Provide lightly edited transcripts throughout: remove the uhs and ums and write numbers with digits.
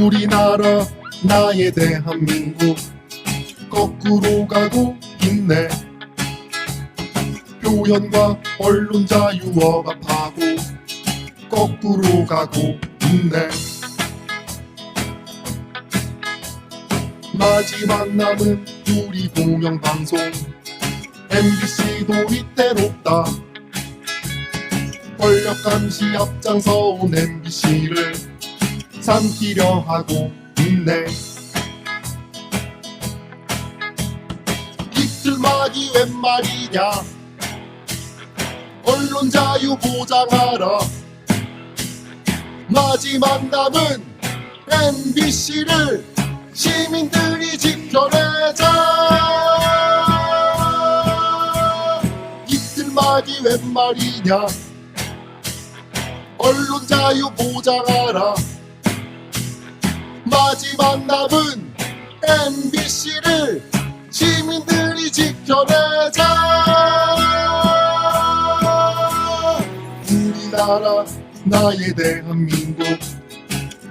우리나라 나의 대한민국 거꾸로 가고 있네. 표현과 언론 자유 억압하고 거꾸로 가고 있네. 마지막 남은 우리 공영방송 MBC도 위태롭다. 권력 감시 앞장서온 MBC를 삼키려 하고 있네. 이틀막이 웬 말이냐. 언론 자유 보장하라. 마지막 남은 MBC를 시민들이 지켜내자. 이틀막이 웬 말이냐. 언론 자유 보장하라. 마지막 남은 MBC를 시민들이 지켜내자. 우리나라 나의 대한민국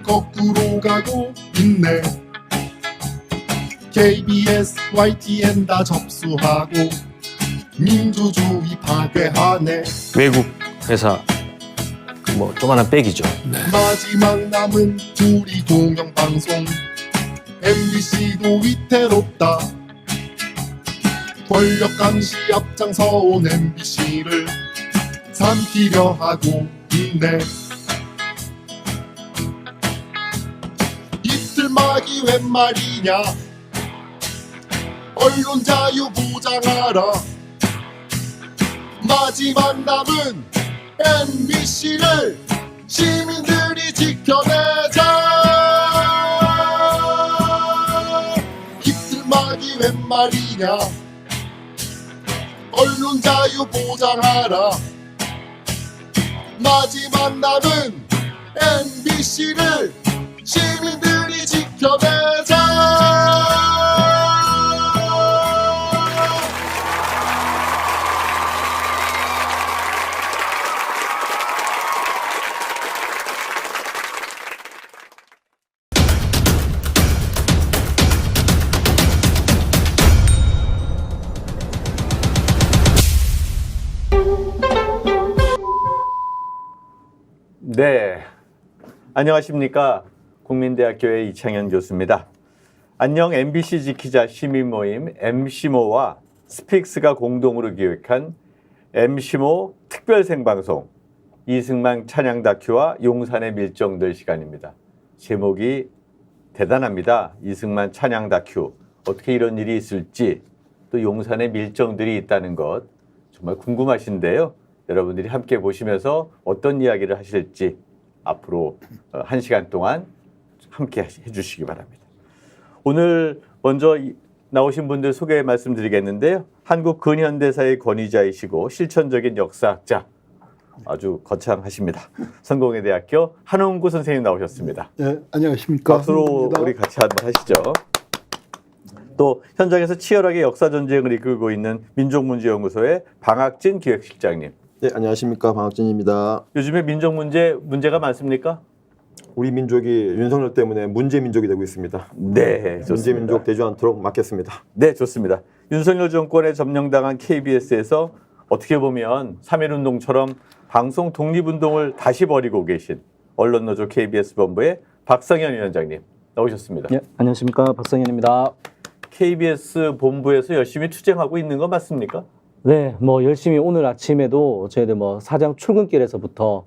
거꾸로 가고 있네. KBS, YTN 다 접수하고 민주주의 파괴하네. 외국 회사 뭐 조그만한 백이죠. 마지막 남은 우리 공영방송 MBC도 위태롭다. 권력 감시 앞장서온 MBC를 삼키려 하고 있네. 이틀막이 웬 말이냐. 언론 자유 보장하라. 마지막 남은 MBC를 시민들이 지켜내자. 이틀막이 웬 말이냐. 언론 자유 보장하라. 마지막 남은 MBC를 시민들이 지켜내자. 네, 안녕하십니까. 국민대학교의 이창현 교수입니다. 안녕 MBC 지키자 시민모임 MC모와 스픽스가 공동으로 기획한 MC모 특별생방송 이승만 찬양 다큐와 용산의 밀정들 시간입니다. 제목이 대단합니다. 이승만 찬양 다큐. 어떻게 이런 일이 있을지, 또 용산의 밀정들이 있다는 것 정말 궁금하신데요. 여러분들이 함께 보시면서 어떤 이야기를 하실지 앞으로 1시간 동안 함께 해주시기 바랍니다. 오늘 먼저 나오신 분들 소개 말씀드리겠는데요. 한국 근현대사의 권위자이시고 실천적인 역사학자, 아주 거창하십니다. 성공회대학교 한홍구 선생님 나오셨습니다. 네, 안녕하십니까. 박수로 한홍구입니다. 우리 같이 한번 하시죠. 또 현장에서 치열하게 역사전쟁을 이끌고 있는 민족문제연구소의 방학진 기획실장님. 네, 안녕하십니까. 방학진입니다. 요즘에 문제가 많습니까? 우리 민족이 윤석열 때문에 문제민족이 되고 있습니다. 네, 좋습니다. 문제민족 되지 않도록 막겠습니다. 네, 좋습니다. 윤석열 정권에 점령당한 KBS에서 어떻게 보면 3.1운동처럼 방송 독립운동을 다시 벌이고 계신 언론노조 KBS 본부의 박성현 위원장님 나오셨습니다. 네, 안녕하십니까. 박성현입니다. KBS 본부에서 열심히 투쟁하고 있는 거 맞습니까? 네, 뭐 열심히 오늘 아침에도 저희들 뭐 사장 출근길에서부터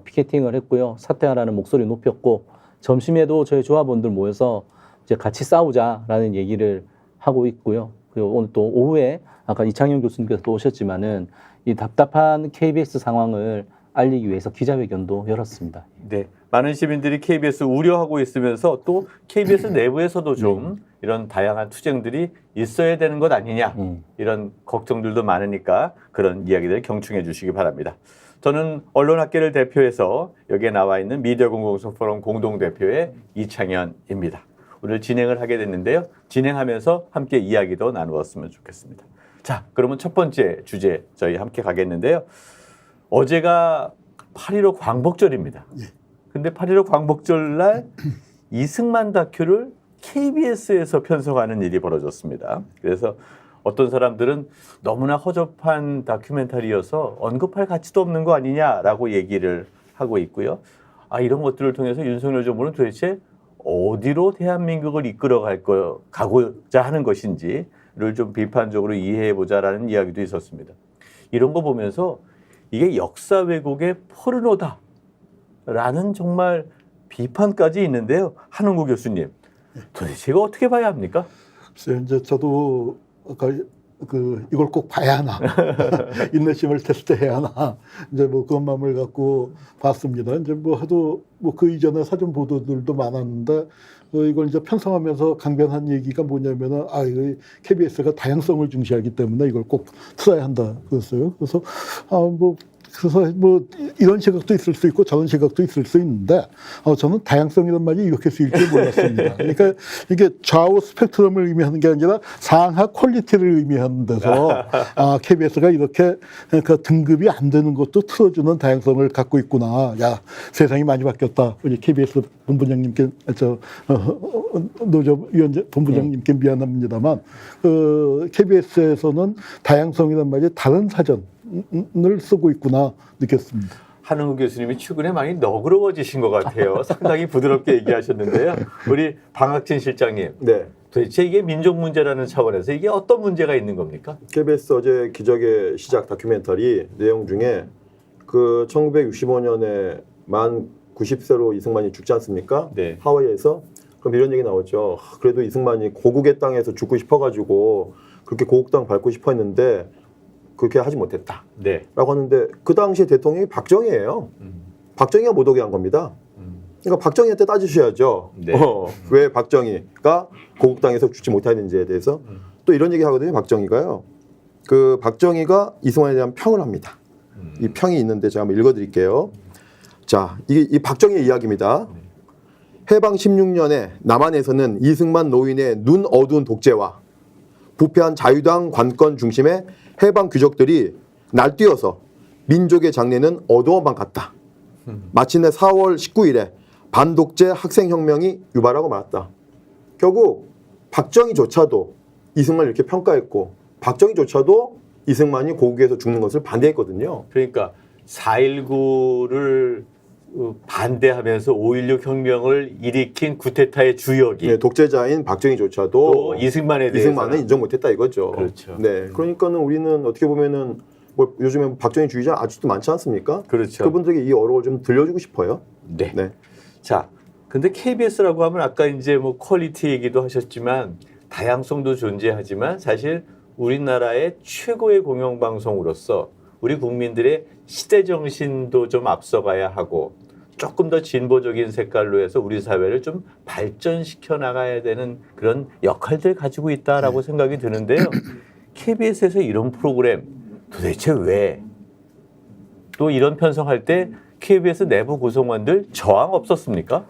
피켓팅을 했고요. 사퇴하라는 목소리 높였고, 점심에도 저희 조합원들 모여서 이제 같이 싸우자라는 얘기를 하고 있고요. 그리고 오늘 또 오후에 아까 이창현 교수님께서 또 오셨지만은 이 답답한 KBS 상황을 알리기 위해서 기자회견도 열었습니다. 네, 많은 시민들이 KBS 우려하고 있으면서 또 KBS 내부에서도 좀 이런 다양한 투쟁들이 있어야 되는 것 아니냐, 이런 걱정들도 많으니까 그런 이야기들 경청해 주시기 바랍니다. 저는 언론학계를 대표해서 여기에 나와 있는 미디어공공성 포럼 공동대표의 이창현입니다. 오늘 진행을 하게 됐는데요. 진행하면서 함께 이야기도 나누었으면 좋겠습니다. 자, 그러면 첫 번째 주제 저희 함께 가겠는데요. 어제가 8.15 광복절입니다. 근데 8.15 광복절 날 이승만 다큐를 KBS에서 편성하는 일이 벌어졌습니다. 그래서 어떤 사람들은 너무나 허접한 다큐멘터리여서 언급할 가치도 없는 거 아니냐라고 얘기를 하고 있고요. 이런 것들을 통해서 윤석열 정부는 도대체 어디로 대한민국을 가고자 하는 것인지를 좀 비판적으로 이해해보자라는 이야기도 있었습니다. 이런 거 보면서 이게 역사 왜곡의 포르노다라는 정말 비판까지 있는데요. 한홍구 교수님, 도대체 이거 어떻게 봐야 합니까? 글쎄요, 이제 저도 이걸 꼭 봐야 하나, 인내심을 테스트해야 하나, 이제 뭐 그런 마음을 갖고 봤습니다. 이제 뭐 하도 뭐 그 이전에 사전 보도들도 많았는데 이걸 이제 편성하면서 강변한 얘기가 뭐냐면은 이거 KBS가 다양성을 중시하기 때문에 이걸 꼭 틀어야 한다 그랬어요. 그래서 이런 시각도 있을 수 있고 저런 시각도 있을 수 있는데 저는 다양성이라는 말이 이렇게 쓰일 줄 몰랐습니다. 그러니까 이게 좌우 스펙트럼을 의미하는 게 아니라 상하 퀄리티를 의미하는 데서 KBS가 이렇게 그러니까 등급이 안 되는 것도 틀어주는 다양성을 갖고 있구나. 야, 세상이 많이 바뀌었다. 우리 KBS 본부장님께 노조 위원장 본부장님께 미안합니다만 KBS에서는 다양성이라는 말이 다른 사전 을 쓰고 있구나 느꼈습니다. 한홍구 교수님이 최근에 많이 너그러워지신 것 같아요. 상당히 부드럽게 얘기하셨는데요. 우리 방학진 실장님, 네. 도대체 이게 민족 문제라는 차원에서 이게 어떤 문제가 있는 겁니까? KBS 어제 기적의 시작 다큐멘터리 내용 중에 그 1965년에 만 90세로 이승만이 죽지 않습니까? 네. 하와이에서. 그럼 이런 얘기 나오죠. 그래도 이승만이 고국의 땅에서 죽고 싶어가지고 그렇게 고국 땅 밟고 싶어 했는데 그렇게 하지 못했다. 네. 라고 하는데 그 당시 대통령이 박정희예요. 박정희가 못 오게 한 겁니다. 그러니까 박정희한테 따지셔야죠. 네. 왜 박정희가 고국 땅에서 죽지 못했는지에 대해서 또 이런 얘기 하거든요. 박정희가요. 그 박정희가 이승만에 대한 평을 합니다. 이 평이 있는데 제가 한번 읽어드릴게요. 자, 이게 이 박정희의 이야기입니다. 해방 16년에 남한에서는 이승만 노인의 눈 어두운 독재와 부패한 자유당 관권 중심의 해방 귀족들이 날뛰어서 민족의 장래는 어두워만 갔다. 마침내 4월 19일에 반독재 학생혁명이 유발하고 말았다. 결국 박정희조차도 이승만을 이렇게 평가했고 박정희조차도 이승만이 고국에서 죽는 것을 반대했거든요. 그러니까 4.19를 반대하면서 5.16 혁명을 일으킨 쿠데타의 주역이 네, 독재자인 박정희조차도 또 이승만에 대해서 이승만은 인정 못했다 이거죠. 그렇죠. 네, 그러니까는 우리는 어떻게 보면은 뭐 요즘에 박정희주의자 아직도 많지 않습니까? 그렇죠. 그분들에게 이 어려움을 좀 들려주고 싶어요. 네. 네. 자, 근데 KBS라고 하면 아까 이제 뭐 퀄리티 얘기도 하셨지만 다양성도 존재하지만 사실 우리나라의 최고의 공영방송으로서 우리 국민들의 시대 정신도 좀 앞서가야 하고 조금 더 진보적인 색깔로 해서 우리 사회를 좀 발전시켜 나가야 되는 그런 역할들 가지고 있다라고 생각이 드는데요. KBS에서 이런 프로그램 도대체 왜? 또 이런 편성할 때 KBS 내부 구성원들 저항 없었습니까?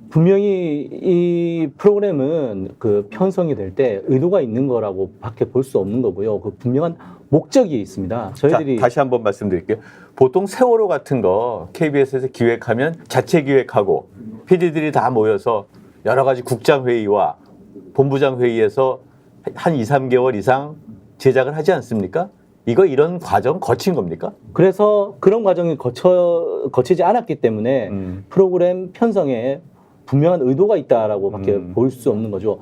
분명히 이 프로그램은 그 편성이 될 때 의도가 있는 거라고 밖에 볼 수 없는 거고요. 그 분명한 목적이 있습니다. 저희들이 자, 다시 한번 말씀드릴게요. 보통 세월호 같은 거 KBS에서 기획하면 자체 기획하고 PD들이 다 모여서 여러 가지 국장 회의와 본부장 회의에서 한 2, 3개월 이상 제작을 하지 않습니까? 이런 과정 거친 겁니까? 그래서 그런 과정이 거치지 않았기 때문에 프로그램 편성에 분명한 의도가 있다라고 밖에 볼 수 없는 거죠.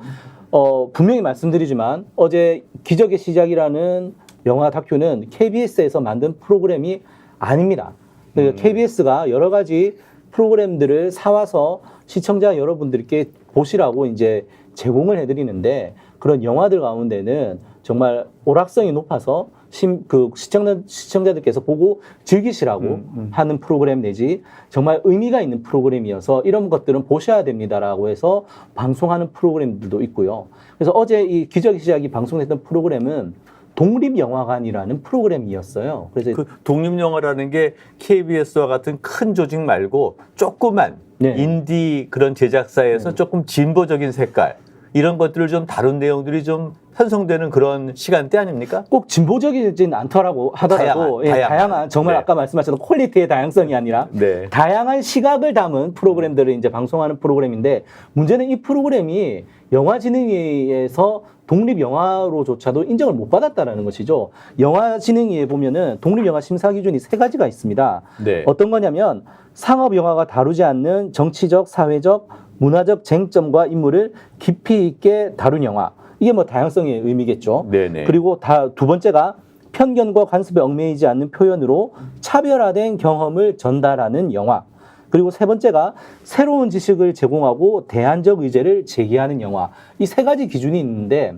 분명히 말씀드리지만 어제 기적의 시작이라는 영화 다큐는 KBS에서 만든 프로그램이 아닙니다. KBS가 여러 가지 프로그램들을 사와서 시청자 여러분들께 보시라고 이제 제공을 해드리는데 그런 영화들 가운데는 정말 오락성이 높아서 시청자들께서 보고 즐기시라고 하는 프로그램 내지 정말 의미가 있는 프로그램이어서 이런 것들은 보셔야 됩니다라고 해서 방송하는 프로그램들도 있고요. 그래서 어제 이 기적의 시작이 방송했던 프로그램은 독립영화관이라는 프로그램이었어요. 그래서 그 독립영화라는 게 KBS와 같은 큰 조직 말고 조그만 네. 인디 그런 제작사에서 조금 진보적인 색깔 이런 것들을 좀 다룬 내용들이 좀 편성되는 그런 시간대 아닙니까? 꼭 진보적이진 않더라고 하더라도 다양한 정말 네. 아까 말씀하셨던 퀄리티의 다양성이 아니라 네. 다양한 시각을 담은 프로그램들을 이제 방송하는 프로그램인데 문제는 이 프로그램이 영화진흥위에서 독립 영화로조차도 인정을 못 받았다라는 것이죠. 영화진흥위에 보면은 독립 영화 심사 기준이 3가지가 있습니다. 네. 어떤 거냐면 상업 영화가 다루지 않는 정치적, 사회적, 문화적 쟁점과 인물을 깊이 있게 다룬 영화. 이게 뭐 다양성의 의미겠죠. 네네. 그리고 두 번째가 편견과 관습에 얽매이지 않는 표현으로 차별화된 경험을 전달하는 영화. 그리고 세 번째가 새로운 지식을 제공하고 대안적 의제를 제기하는 영화. 이 3가지 기준이 있는데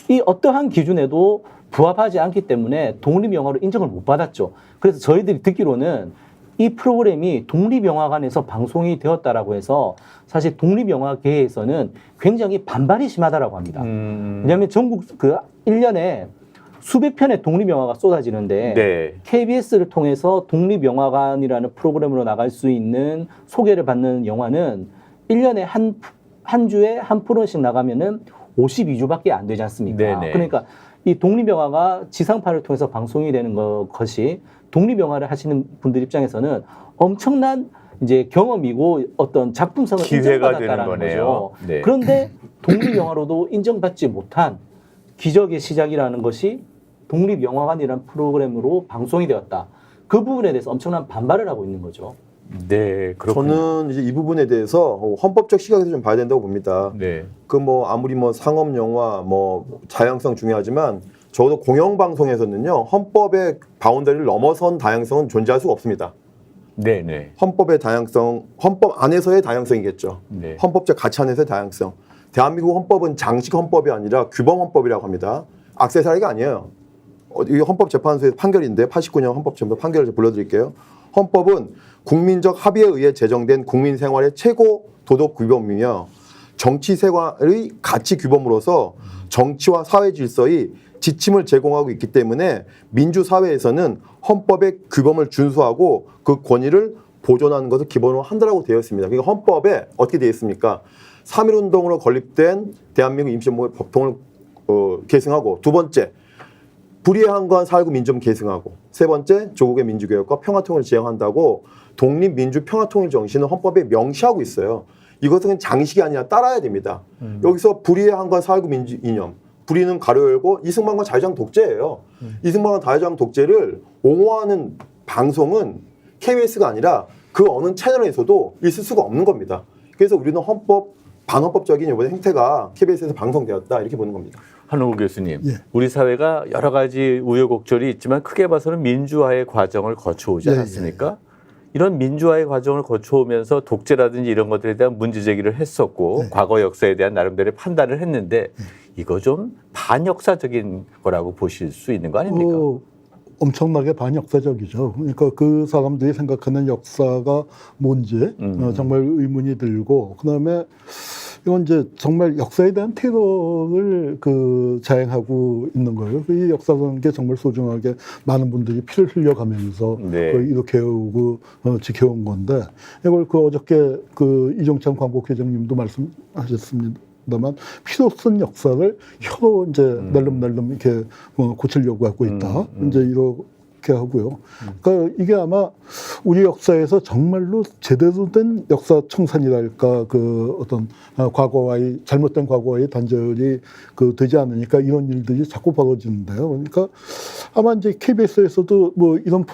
이 어떠한 기준에도 부합하지 않기 때문에 독립영화로 인정을 못 받았죠. 그래서 저희들이 듣기로는 이 프로그램이 독립영화관에서 방송이 되었다라고 해서 사실 독립영화계에서는 굉장히 반발이 심하다라고 합니다. 왜냐하면 전국 1년에 수백 편의 독립영화가 쏟아지는데 네. KBS를 통해서 독립영화관이라는 프로그램으로 나갈 수 있는 소개를 받는 영화는 1년에 한 주에 한 프로씩 나가면은 52주밖에 안 되지 않습니까? 네네. 그러니까 이 독립영화가 지상파를 통해서 방송이 되는 것이 독립영화를 하시는 분들 입장에서는 엄청난 이제 경험이고 어떤 작품성을 기회가 되는 인정받았다라는 거네요. 거죠. 네. 그런데 독립영화로도 인정받지 못한 기적의 시작이라는 것이 독립영화관이라는 프로그램으로 방송이 되었다. 그 부분에 대해서 엄청난 반발을 하고 있는 거죠. 네, 그렇군요. 저는 이제 이 부분에 대해서 헌법적 시각에서 좀 봐야 된다고 봅니다. 네. 그 뭐 아무리 뭐 상업 영화 뭐 다양성 중요하지만 적어도 공영방송에서는요 헌법의 바운더리를 넘어선 다양성은 존재할 수가 없습니다. 네네. 헌법의 다양성, 헌법 안에서의 다양성이겠죠. 네. 헌법적 가치 안에서의 다양성. 대한민국 헌법은 장식 헌법이 아니라 규범 헌법이라고 합니다. 액세서리가 아니에요. 이 헌법재판소의 판결인데 89년 헌법재판소 판결을 불러드릴게요. 헌법은 국민적 합의에 의해 제정된 국민 생활의 최고 도덕 규범이며 정치 생활의 가치 규범으로서 정치와 사회 질서의 지침을 제공하고 있기 때문에 민주사회에서는 헌법의 규범을 준수하고 그 권위를 보존하는 것을 기본으로 한다라고 되어 있습니다. 그러니까 헌법에 어떻게 되어 있습니까? 3.1운동으로 건립된 대한민국 임시정부법통을 계승하고, 두 번째 불의한관 4.19 민주정부 계승하고, 세 번째 조국의 민주개혁과 평화통일을 지향한다고 독립민주평화통일 정신을 헌법에 명시하고 있어요. 이것은 장식이 아니라 따라야 됩니다. 여기서 불의한관 4.19 민주 이념, 불의는 가로 열고 이승만과 자유당 독재예요. 이승만과 자유당 독재를 옹호하는 방송은 KBS가 아니라 그 어느 채널에서도 있을 수가 없는 겁니다. 그래서 우리는 반헌법적인 이번에 행태가 KBS에서 방송되었다 이렇게 보는 겁니다. 한우구 교수님, 예. 우리 사회가 여러 가지 우여곡절이 있지만 크게 봐서는 민주화의 과정을 거쳐오지 예, 않았습니까? 이런 민주화의 과정을 거쳐오면서 독재라든지 이런 것들에 대한 문제 제기를 했었고 네. 과거 역사에 대한 나름대로의 판단을 했는데 이거 좀 반역사적인 거라고 보실 수 있는 거 아닙니까? 엄청나게 반역사적이죠. 그러니까 그 사람들이 생각하는 역사가 뭔지 정말 의문이 들고, 그다음에 이건 이제 정말 역사에 대한 테러를 자행하고 있는 거예요. 이 역사라는 게 정말 소중하게 많은 분들이 피를 흘려가면서 네. 이렇게 해오고 지켜온 건데, 이걸 어저께 이종찬 광복회장님도 말씀하셨습니다만 피로 쓴 역사를 혀로 이제 낼름낼름 이렇게 고치려고 하고 있다. 이제 이렇게 하고요. 그러니까 이게 아마 우리 역사에서 정말로 제대로 된 역사 청산이랄까, 어떤 과거와의 잘못된 과거와의 단절이 되지 않으니까 이런 일들이 자꾸 벌어지는데요. 그러니까 아마 이제 KBS에서도 뭐 이런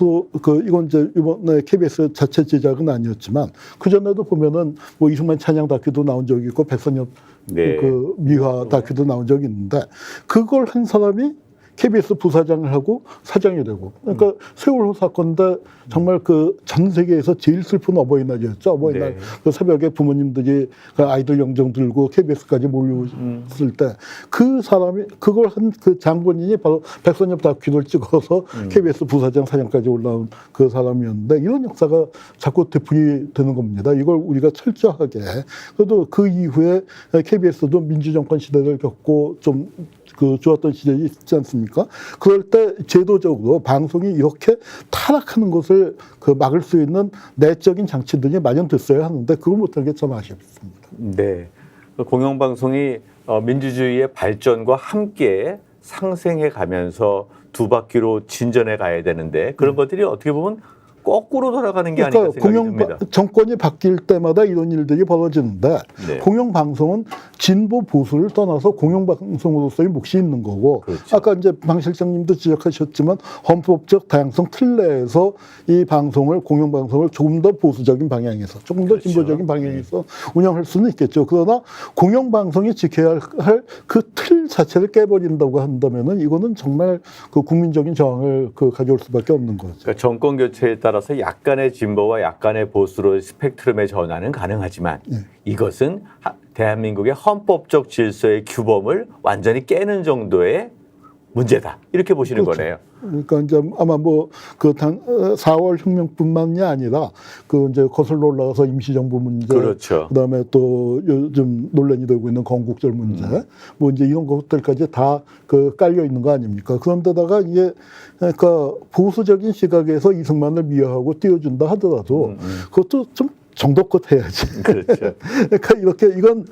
이건 이제 이번에 KBS 자체 제작은 아니었지만 그 전에도 보면은 뭐 이승만 찬양 다큐도 나온 적이 있고 백선엽 네. 미화 다큐도 나온 적이 있는데, 그걸 한 사람이 KBS 부사장을 하고 사장이 되고, 그러니까 세월호 사건인데 정말 전 세계에서 제일 슬픈 어버이날이었죠. 어버이날 네. 새벽에 부모님들이 아이들 영정 들고 KBS까지 몰려왔을 때 그 사람이 그걸 한 장본인이 바로 백선엽 다큐를 찍어서 KBS 부사장 사장까지 올라온 그 사람이었는데, 이런 역사가 자꾸 되풀이 되는 겁니다. 이걸 우리가 철저하게, 그래도 그 이후에 KBS도 민주정권 시대를 겪고 좀 좋았던 시절이 있지 않습니까? 그럴 때 제도적으로 방송이 이렇게 타락하는 것을 막을 수 있는 내적인 장치들이 마련됐어야 하는데 그걸 못한 게 참 아쉽습니다. 네. 공영방송이 민주주의의 발전과 함께 상생해 가면서 두 바퀴로 진전해 가야 되는데 그런 것들이 어떻게 보면 거꾸로 돌아가는 게 아닌가 생각이 듭니다. 정권이 바뀔 때마다 이런 일들이 벌어지는데 네. 공영방송은 진보 보수를 떠나서 공영방송으로서의 몫이 있는 거고 그렇죠. 아까 이제 방 실장님도 지적하셨지만 헌법적 다양성 틀 내에서 이 방송을 공영방송을 조금 더 보수적인 방향에서 조금 더 그렇죠. 진보적인 방향에서 운영할 수는 있겠죠. 그러나 공영방송이 지켜야 할 그 틀 자체를 깨버린다고 한다면은 이거는 정말 그 국민적인 저항을 가져올 수밖에 없는 거죠. 그러니까 정권 교체에 따라서 약간의 진보와 약간의 보수로 스펙트럼의 전환은 가능하지만 이것은 대한민국의 헌법적 질서의 규범을 완전히 깨는 정도의 문제다. 이렇게 보시는 그렇죠. 거네요. 그러니까 이제 아마 뭐 그 4월 혁명뿐만이 아니라 그 이제 거슬러 올라가서 임시정부 문제, 그렇죠. 그다음에 또 요즘 논란이 되고 있는 건국절 문제, 뭐 이제 이런 것들까지 다 그 깔려 있는 거 아닙니까? 그런데다가 이게 그러니까 보수적인 시각에서 이승만을 미화하고 띄워준다 하더라도 그것도 좀 정도껏 해야지. 그렇죠. 그러니까 이렇게 이건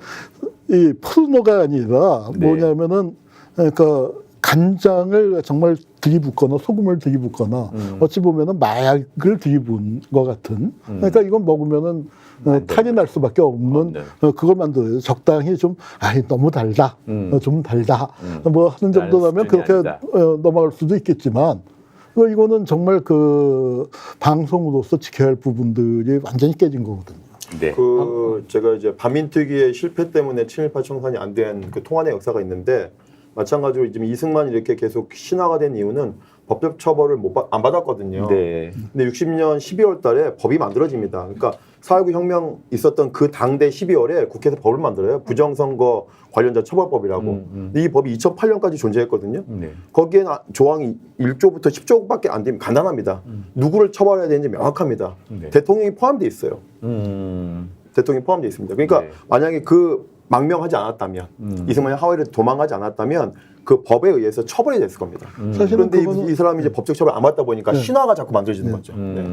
이 포르노가 아니라 네. 뭐냐면은 그러니까 간장을 정말 들이붓거나 소금을 들이붓거나 어찌 보면은 마약을 들이붓은 것 같은 그러니까 이건 먹으면은 탈이 날 수밖에 없는 그걸 만들어요. 적당히 좀 너무 달다, 좀 달다 뭐 하는 정도라면 그렇게 넘어갈 수도 있겠지만 이거는 정말 그 방송으로서 지켜야 할 부분들이 완전히 깨진 거거든요. 네. 제가 이제 반민특위의 실패 때문에 친일파 청산이 안 된 그 통한의 역사가 있는데 마찬가지로 지금 이승만이 이렇게 계속 신화가 된 이유는 법적 처벌을 안 받았거든요. 네. 근데 60년 12월 달에 법이 만들어집니다. 그러니까 4.19 혁명 있었던 그 당대 12월에 국회에서 법을 만들어요. 부정선거 관련자 처벌법이라고. 근데 이 법이 2008년까지 존재했거든요. 네. 거기에는 조항이 1조부터 10조밖에 안 되면 간단합니다. 누구를 처벌해야 되는지 명확합니다. 네. 대통령이 포함되어 있어요. 대통령이 포함되어 있습니다. 그러니까 네. 만약에 망명하지 않았다면 이승만이 하와이를 도망가지 않았다면 그 법에 의해서 처벌이 됐을 겁니다. 사실은 그런데 이 사람이 이제 법적 처벌 안 받다 보니까 신화가 자꾸 만들어지는 거죠. 네.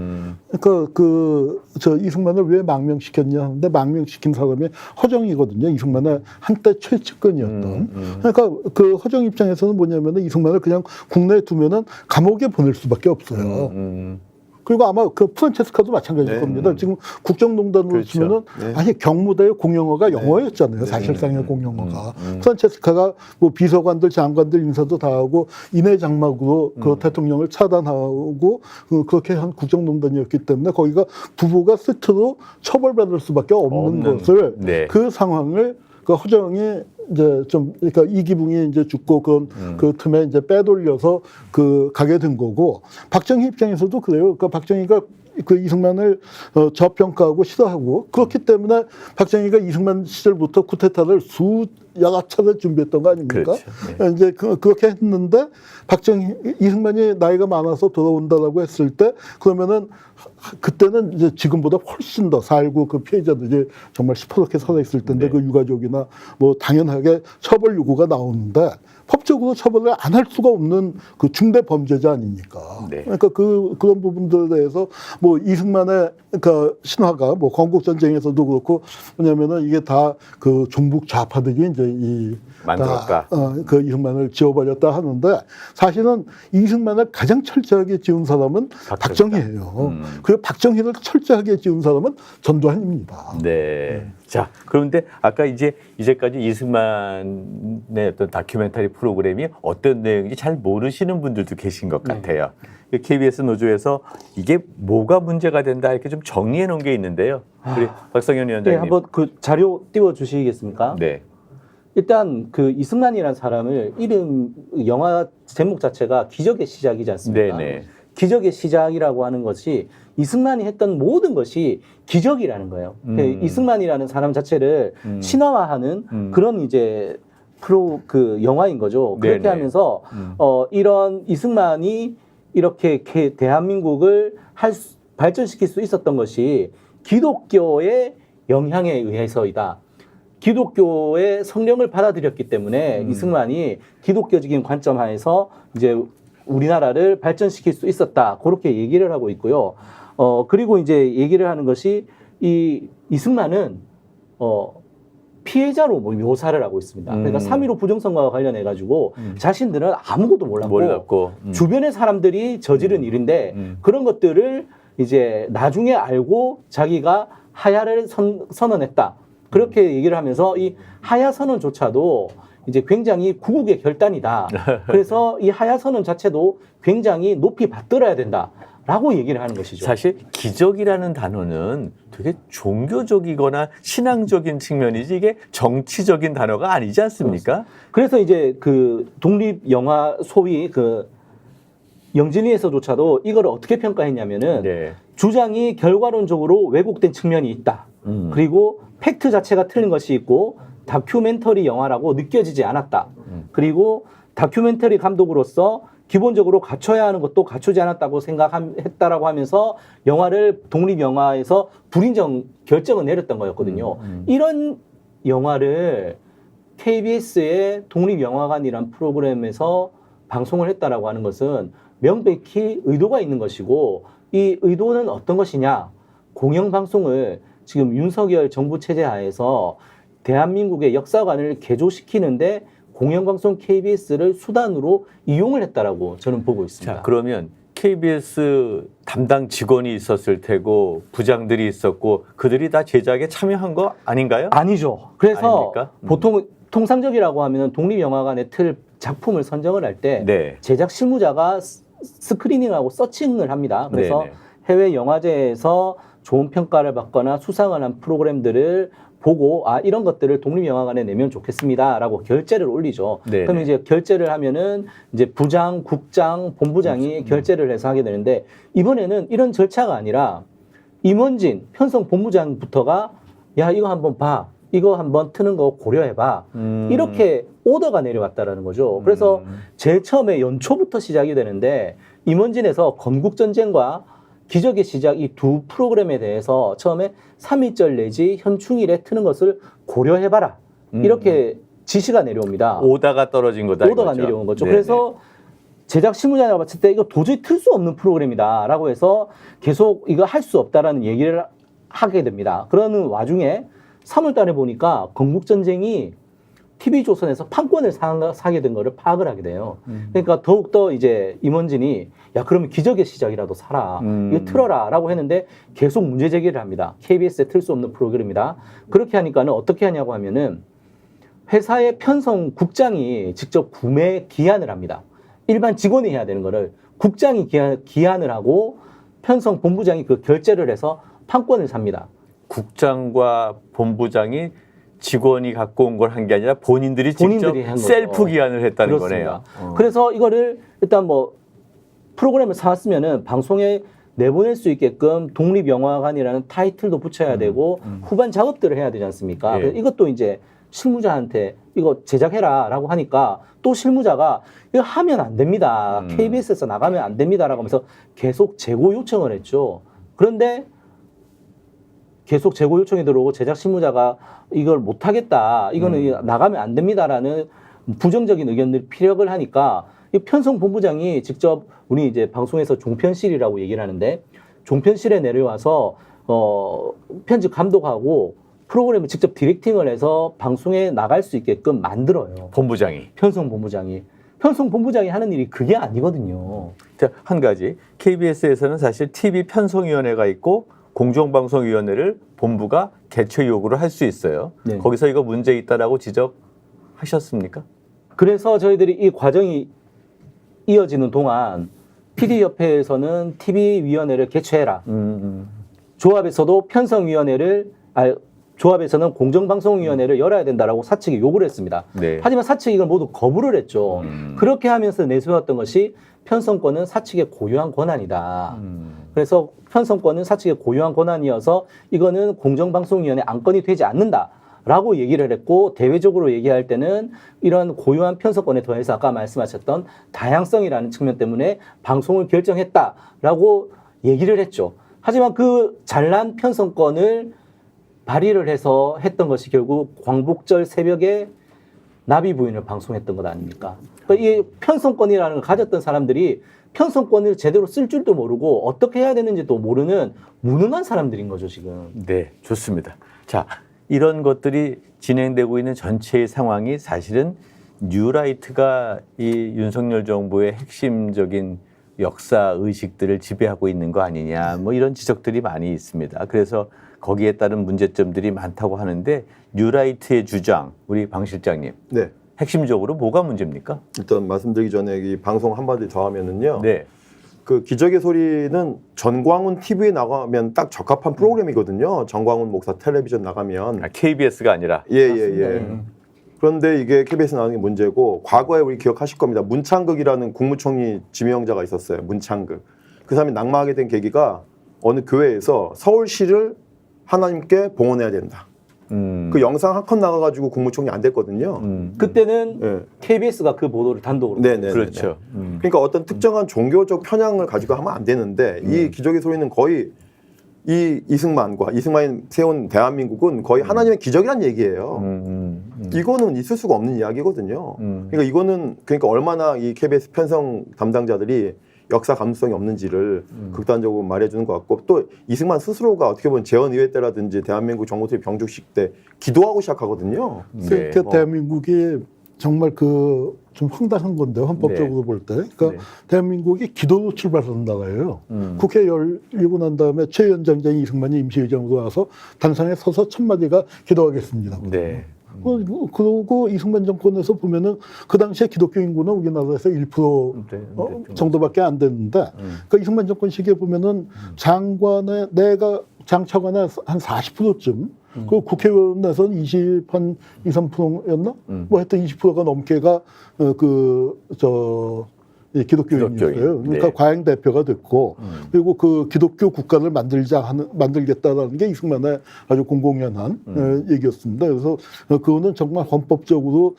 그러니까 저 이승만을 왜 망명시켰냐 하는데 망명시킨 사람이 허정이거든요. 이승만의 한때 최측근이었던. 그러니까 그 허정 입장에서는 뭐냐면은 이승만을 그냥 국내에 두면은 감옥에 보낼 수밖에 없어요. 그리고 아마 그 프란체스카도 마찬가지일 네. 겁니다. 지금 국정농단으로 그렇죠. 치면은 네. 아니 경무대의 공용어가 영어였잖아요. 사실상의 공용어가. 프란체스카가 뭐 비서관들, 장관들 인사도 다 하고 인해 장막으로 그 대통령을 차단하고 그렇게 한 국정농단이었기 때문에 거기가 부부가 세트로 처벌받을 수밖에 없는 것을 네. 그 상황을 그 허정이 이제 좀 그러니까 이기붕이 이제 죽고 그 틈에 이제 빼돌려서 가게 된 거고 박정희 입장에서도 그래요. 그러니까 박정희가 그 이승만을 저평가하고 싫어하고 그렇기 때문에 박정희가 이승만 시절부터 쿠데타를 여러 차례 준비했던 거 아닙니까? 그렇죠. 네. 이제 그렇게 했는데 이승만이 나이가 많아서 돌아온다라고 했을 때 그러면은 그때는 이제 지금보다 훨씬 더 4.19 그 피해자들이 정말 시퍼렇게 살아있을 텐데 네. 그 유가족이나 뭐 당연하게 처벌 요구가 나오는데 법적으로 처벌을 안 할 수가 없는 그 중대 범죄자 아닙니까? 네. 그러니까 그런 부분들에 대해서 뭐 이승만의 그 신화가 뭐 건국전쟁에서도 그렇고 뭐냐면은 이게 다 그 종북 좌파들이 이제 만들었다. 그 이승만을 지어버렸다 하는데 사실은 이승만을 가장 철저하게 지은 사람은 박정희예요. 그리고 박정희를 철저하게 지은 사람은 전두환입니다. 네. 자, 그런데 아까 이제까지 이승만의 어떤 다큐멘터리 프로그램이 어떤 내용인지 잘 모르시는 분들도 계신 것 같아요. KBS 노조에서 이게 뭐가 문제가 된다 이렇게 좀 정리해 놓은 게 있는데요. 우리 박성현 위원장님. 네, 한번 그 자료 띄워 주시겠습니까? 네. 일단 그 이승만이라는 사람을 영화 제목 자체가 기적의 시작이지 않습니까? 네네. 기적의 시작이라고 하는 것이 이승만이 했던 모든 것이 기적이라는 거예요. 이승만이라는 사람 자체를 신화화하는 그런 이제 그 영화인 거죠. 그렇게 네네. 하면서 이런 이승만이 이렇게 대한민국을 발전시킬 수 있었던 것이 기독교의 영향에 의해서이다. 기독교의 성령을 받아들였기 때문에 이승만이 기독교적인 관점 하에서 이제 우리나라를 발전시킬 수 있었다. 그렇게 얘기를 하고 있고요. 그리고 이제 얘기를 하는 것이 이승만은 피해자로 묘사를 하고 있습니다. 그러니까 3.15 부정선거와 관련해 가지고 자신들은 아무것도 몰랐고 주변의 사람들이 저지른 일인데 그런 것들을 이제 나중에 알고 자기가 하야를 선언했다. 그렇게 얘기를 하면서 이 하야 선언조차도 이제 굉장히 구국의 결단이다. 그래서 이 하야 선언 자체도 굉장히 높이 받들어야 된다라고 얘기를 하는 것이죠. 사실 기적이라는 단어는 되게 종교적이거나 신앙적인 측면이지 이게 정치적인 단어가 아니지 않습니까? 그래서 이제 그 독립 영화 소위 그 영진이에서조차도 이걸 어떻게 평가했냐면은 네. 주장이 결과론적으로 왜곡된 측면이 있다. 그리고 팩트 자체가 틀린 것이 있고 다큐멘터리 영화라고 느껴지지 않았다. 그리고 다큐멘터리 감독으로서 기본적으로 갖춰야 하는 것도 갖추지 않았다고 생각했다라고 하면서 영화를 독립 영화에서 불인정 결정을 내렸던 거였거든요. 이런 영화를 KBS의 독립영화관이란 프로그램에서 방송을 했다라고 하는 것은 명백히 의도가 있는 것이고 이 의도는 어떤 것이냐? 공영방송을 지금 윤석열 정부 체제 하에서 대한민국의 역사관을 개조시키는데 공영방송 KBS를 수단으로 이용을 했다라고 저는 보고 있습니다. 자, 그러면 KBS 담당 직원이 있었을 테고 부장들이 있었고 그들이 다 제작에 참여한 거 아닌가요? 아니죠. 그래서 아닙니까? 보통 통상적이라고 하면 독립영화관의 틀 작품을 선정을 할 때 네. 제작 실무자가 스크리닝하고 서칭을 합니다. 그래서 네네. 해외 영화제에서 좋은 평가를 받거나 수상을 한 프로그램들을 보고 이런 것들을 독립영화관에 내면 좋겠습니다라고 결제를 올리죠. 네네. 그럼 이제 결제를 하면은 이제 부장, 국장, 본부장이 결제를 해서 하게 되는데 이번에는 이런 절차가 아니라 임원진 편성 본부장부터가 야 이거 한번 봐. 이거 한번 트는 거 고려해봐. 이렇게 오더가 내려왔다라는 거죠. 그래서 제일 처음에 연초부터 시작이 되는데 임원진에서 건국전쟁과 기적의 시작 이 두 프로그램에 대해서 처음에 3.1절 내지 현충일에 트는 것을 고려해봐라. 이렇게 지시가 내려옵니다. 오다가 떨어진 거다. 오더가 이거죠. 내려온 거죠. 네네. 그래서 제작 실무자가 봤을 때 이거 도저히 틀 수 없는 프로그램이다라고 해서 계속 이거 할 수 없다라는 얘기를 하게 됩니다. 그러는 와중에 3월 달에 보니까 건국전쟁이 TV조선에서 판권을 사게 된 거를 파악을 하게 돼요. 그러니까 더욱더 이제 임원진이 야, 그러면 기적의 시작이라도 사라. 이거 틀어라. 라고 했는데 계속 문제 제기를 합니다. KBS에 틀 수 없는 프로그램이다. 그렇게 하니까는 어떻게 하냐고 하면은 회사의 편성 국장이 직접 구매 기한을 합니다. 일반 직원이 해야 되는 거를 국장이 기한을 하고 편성 본부장이 그 결제를 해서 판권을 삽니다. 국장과 본부장이 직원이 갖고 온 걸 한 게 아니라 본인들이 직접 한 거죠. 셀프 기한을 했다는 그렇습니다. 거네요. 그래서 이거를 일단 뭐 프로그램을 사왔으면은 방송에 내보낼 수 있게끔 독립영화관이라는 타이틀도 붙여야 되고 후반 작업들을 해야 되지 않습니까? 예. 그래서 이것도 이제 실무자한테 이거 제작해라라고 하니까 또 실무자가 이거 하면 안 됩니다. KBS에서 나가면 안 됩니다라고 하면서 계속 재고 요청을 했죠. 그런데 계속 재고 요청이 들어오고 제작 실무자가 이걸 못하겠다. 이거는 나가면 안 됩니다라는 부정적인 의견들이 피력을 하니까 이 편성 본부장이 직접 우리 이제 방송에서 종편실이라고 얘기를 하는데 종편실에 내려와서 편집 감독하고 프로그램을 직접 디렉팅을 해서 방송에 나갈 수 있게끔 만들어요. 본부장이. 편성 본부장이 하는 일이 그게 아니거든요. 자, 한 가지. KBS에서는 사실 TV 편성위원회가 있고 공정방송위원회를 본부가 개최 요구를 할 수 있어요. 네. 거기서 이거 문제 있다라고 지적하셨습니까? 그래서 저희들이 이 과정이 이어지는 동안 PD협회에서는 TV위원회를 개최해라. 조합에서도 편성위원회를, 조합에서는 공정방송위원회를 열어야 된다라고 사측이 요구를 했습니다. 네. 하지만 사측이 이걸 모두 거부를 했죠. 그렇게 하면서 내세웠던 것이 편성권은 사측의 고유한 권한이다. 그래서 편성권은 사측의 고유한 권한이어서 이거는 공정방송위원회 안건이 되지 않는다라고 얘기를 했고 대외적으로 얘기할 때는 이런 고유한 편성권에 더해서 아까 말씀하셨던 다양성이라는 측면 때문에 방송을 결정했다라고 얘기를 했죠. 하지만 그 잘난 편성권을 발의를 해서 했던 것이 결국 광복절 새벽에 나비 부인을 방송했던 것 아닙니까? 그러니까 이 편성권이라는 걸 가졌던 사람들이 편성권을 제대로 쓸 줄도 모르고 어떻게 해야 되는지도 모르는 무능한 사람들인 거죠, 지금. 네, 좋습니다. 자, 이런 것들이 진행되고 있는 전체의 상황이 사실은 뉴라이트가 이 윤석열 정부의 핵심적인 역사 의식들을 지배하고 있는 거 아니냐, 뭐 이런 지적들이 많이 있습니다. 그래서 거기에 따른 문제점들이 많다고 하는데 뉴라이트의 주장, 우리 방 실장님, 네. 핵심적으로 뭐가 문제입니까? 일단 말씀드리기 전에 이 방송 한마디 더 하면은요. 네, 그 기적의 소리는 전광훈 TV에 나가면 딱 적합한 프로그램이거든요. 전광훈 목사 텔레비전 나가면. KBS가 아니라. 예. 그런데 이게 KBS 나오는 게 문제고, 과거에 우리 기억하실 겁니다. 문창극이라는 국무총리 지명자가 있었어요. 문창극. 그 사람이 낙마하게 된 계기가 어느 교회에서 서울시를 하나님께 봉헌해야 된다. 그 영상 한 컷 나가가지고 국무총리 안 됐거든요. 그때는 예. KBS가 그 보도를 단독으로. 네네. 그렇죠. 그러니까 어떤 특정한 종교적 편향을 가지고 하면 안 되는데 이 기적의 소리는 거의 이 이승만이 세운 대한민국은 거의 하나님의 기적이란 얘기예요. 이거는 있을 수가 없는 이야기거든요. 그러니까 이거는 그러니까 얼마나 이 KBS 편성 담당자들이 역사 감수성이 없는지를 극단적으로 말해주는 것 같고, 또 이승만 스스로가 어떻게 보면 재헌의회 때라든지 대한민국 정부수립 경축식 때 기도하고 시작하거든요. 네. 그러니까 대한민국이 정말 그 좀 황당한 건데 헌법적으로 네. 볼 때, 그러니까 네. 대한민국이 기도로 출발하는 나라예요. 국회 열리고 난 다음에 최연장장이 이승만이 임시의장으로 와서 단상에 서서 첫 마디가 기도하겠습니다. 네. 그러고 이승만 정권에서 보면은 그 당시에 기독교 인구는 우리나라에서 1% 네, 정도밖에 안 됐는데, 그 이승만 정권 시기에 보면은 장관의 내가 장차관의 한 40%쯤, 그 국회의원 내선 20, 한 2, 3%였나? 뭐 하여튼 20%가 넘게가 기독교인이었어요. 그러니까 네. 과잉 대표가 됐고, 그리고 그 기독교 국가를 만들겠다라는 게 이승만의 아주 공공연한 얘기였습니다. 그래서 그거는 정말 헌법적으로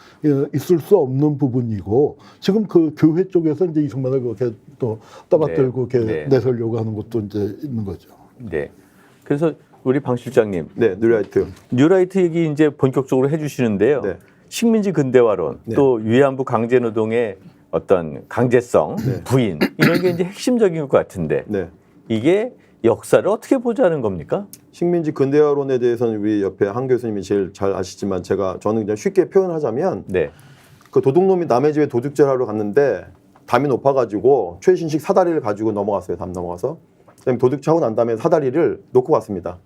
있을 수 없는 부분이고, 지금 그 교회 쪽에서 이제 이승만을 그렇게 또 떠받들고 네. 이렇게 네. 내세우려고 하는 것도 이제 있는 거죠. 네. 그래서 우리 방 실장님, 네, 뉴라이트. 뉴라이트 얘기 이제 본격적으로 해주시는데요. 네. 식민지 근대화론, 네. 또 위안부 강제노동의 어떤 강제성, 부인 이런 게 이제 핵심적인 것 같은데 네. 이게 역사를 어떻게 보자는 겁니까? 식민지 근대화론에 대해서는 우리 옆에 한 교수님이 제일 잘 아시지만 저는 그냥 쉽게 표현하자면 네. 그 도둑놈이 남의 집에 도둑질 하러 갔는데 담이 높아가지고 최신식 사다리를 가지고 넘어갔어요. 담 넘어가서. 그다음에 도둑질하고 난 다음에 사다리를 놓고 갔습니다.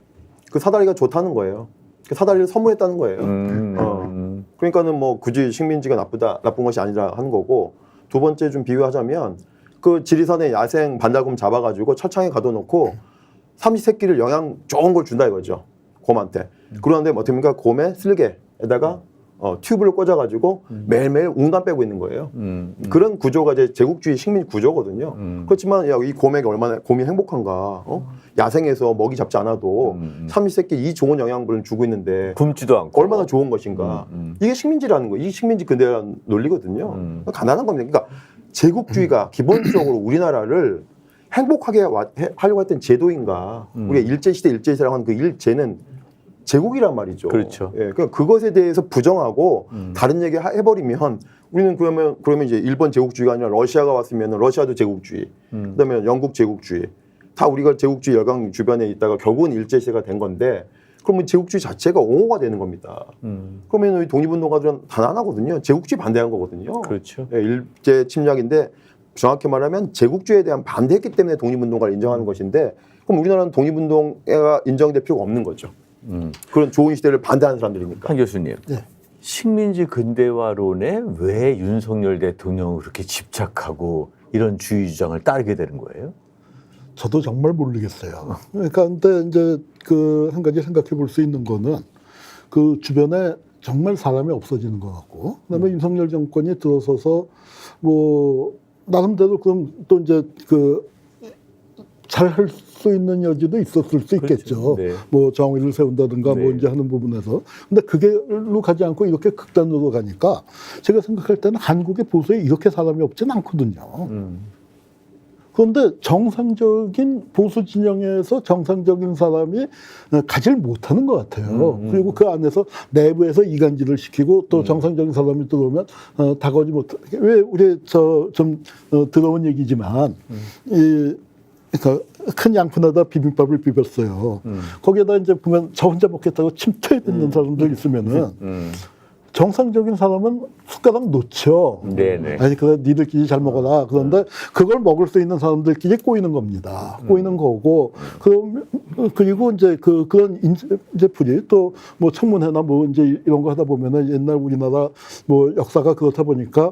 그 사다리가 좋다는 거예요. 그 사다리를 선물했다는 거예요. 그러니까는 뭐 굳이 식민지가 나쁜 것이 아니라 하는 거고, 두 번째 좀 비유하자면 그 지리산에 야생 반달곰 잡아가지고 철창에 가둬놓고 삼시세끼를 영양 좋은 걸 준다 이거죠. 곰한테. 그러는데 어떻게 합니까? 곰의 쓸개에다가 튜브를 꽂아가지고 매일매일 웅담 빼고 있는 거예요. 그런 구조가 이제 제국주의 식민 구조거든요. 그렇지만 야, 이 곰에게 얼마나 곰이 행복한가. 야생에서 먹이 잡지 않아도 삼시세끼 이 좋은 영양분을 주고 있는데 굶지도 않고 얼마나 좋은 것인가. 이게 식민지라는 거예요. 이게 식민지 근대화라는 논리거든요. 가난한 겁니다. 그러니까 제국주의가 기본적으로 우리나라를 행복하게 하려고 했던 제도인가. 우리가 일제시대 일제시대라고 하는 그 일제는 제국이란 말이죠. 그렇죠. 예, 그러니까 그것에 대해서 부정하고 다른 얘기 해버리면 우리는 그러면 이제 일본 제국주의가 아니라 러시아가 왔으면 러시아도 제국주의, 그다음에 영국 제국주의, 다 우리가 제국주의 열강 주변에 있다가 결국은 일제시대가 된 건데, 그러면 제국주의 자체가 옹호가 되는 겁니다. 그러면 이 독립운동가들은 단 하나거든요. 제국주의 반대한 거거든요. 그렇죠. 예, 일제 침략인데 정확히 말하면 제국주의에 대한 반대했기 때문에 독립운동가를 인정하는 것인데, 그럼 우리나라는 독립운동가 인정될 필요가 없는 거죠. 그런 좋은 시대를 반대하는 사람들이니까. 한 교수님, 네. 식민지 근대화론에 왜 윤석열 대통령이 그렇게 집착하고 이런 주의 주장을 따르게 되는 거예요? 저도 정말 모르겠어요. 그러니까 근데 이제 그 한 가지 생각해 볼 수 있는 거는 그 주변에 정말 사람이 없어지는 것 같고, 그다음에 윤석열 정권이 들어서서 뭐 나름대로 그럼 또 이제 그 잘 할 수 있는 여지도 있었을 수 있겠죠. 그렇죠. 네. 뭐 정의를 세운다든가 뭐 네. 이제 하는 부분에서. 근데 그게로 가지 않고 이렇게 극단으로 가니까 제가 생각할 때는 한국의 보수에 이렇게 사람이 없진 않거든요. 그런데 정상적인 보수 진영에서 정상적인 사람이 가질 못하는 것 같아요. 그리고 그 안에서 내부에서 이간질을 시키고 또 정상적인 사람이 들어오면 다가오지 못하게. 왜 우리 좀 들어온 얘기지만 이 그러니까 큰 양푼에다 비빔밥을 비볐어요. 거기에다 이제 보면 저 혼자 먹겠다고 침투해 듣는 사람들 있으면은 정상적인 사람은 숟가락 놓죠. 네네. 아니 그래 니들끼리 잘 먹어라. 그런데 그걸 먹을 수 있는 사람들끼리 꼬이는 겁니다. 꼬이는 거고 그리고 이제 그런 인재풀이 또 뭐 청문회나 뭐 이제 이런 거 하다 보면은 옛날 우리나라 뭐 역사가 그렇다 보니까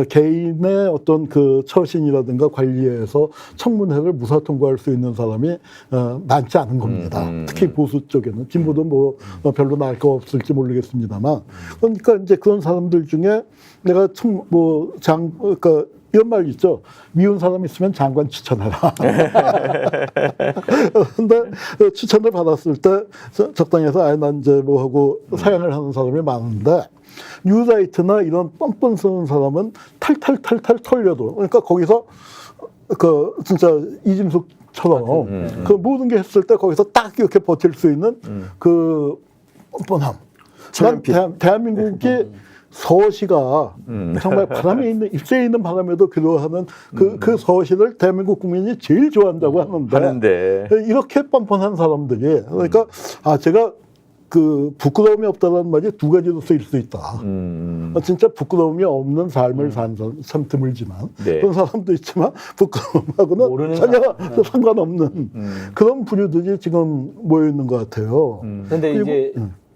개인의 어떤 그 처신이라든가 관리에서 청문회를 무사 통과할 수 있는 사람이 많지 않은 겁니다. 특히 보수 쪽에는 진보도 뭐 별로 나을 거 없을지 모르겠습니다만. 그러니까 이제 그런 사람들 중에 내가 그러니까 이런 말 있죠. 미운 사람 있으면 장관 추천해라. 근데 추천을 받았을 때 적당해서 아예 난 이제 뭐 하고 사양을 하는 사람이 많은데 뉴라이트나 이런 뻔뻔 쓰는 사람은 탈탈탈탈 털려도 그러니까 거기서 그 진짜 이짐숙처럼 그 모든 게 했을 때 거기서 딱 이렇게 버틸 수 있는 그 뻔뻔함. 난 대한민국이 서시가 정말 바람에 있는 입새에 있는 바람에도 그리워하는 그 서시를 대한민국 국민이 제일 좋아한다고 하는데 이렇게 뻔뻔한 사람들이 그러니까 제가 그 부끄러움이 없다는 말이 두 가지로 쓰일 수 있다. 진짜 부끄러움이 없는 삶을 사는 사람 참 드물지만 네. 그런 사람도 있지만 부끄러움하고는 전혀 상관없는 그런 부류들이 지금 모여 있는 것 같아요. 그런데 이제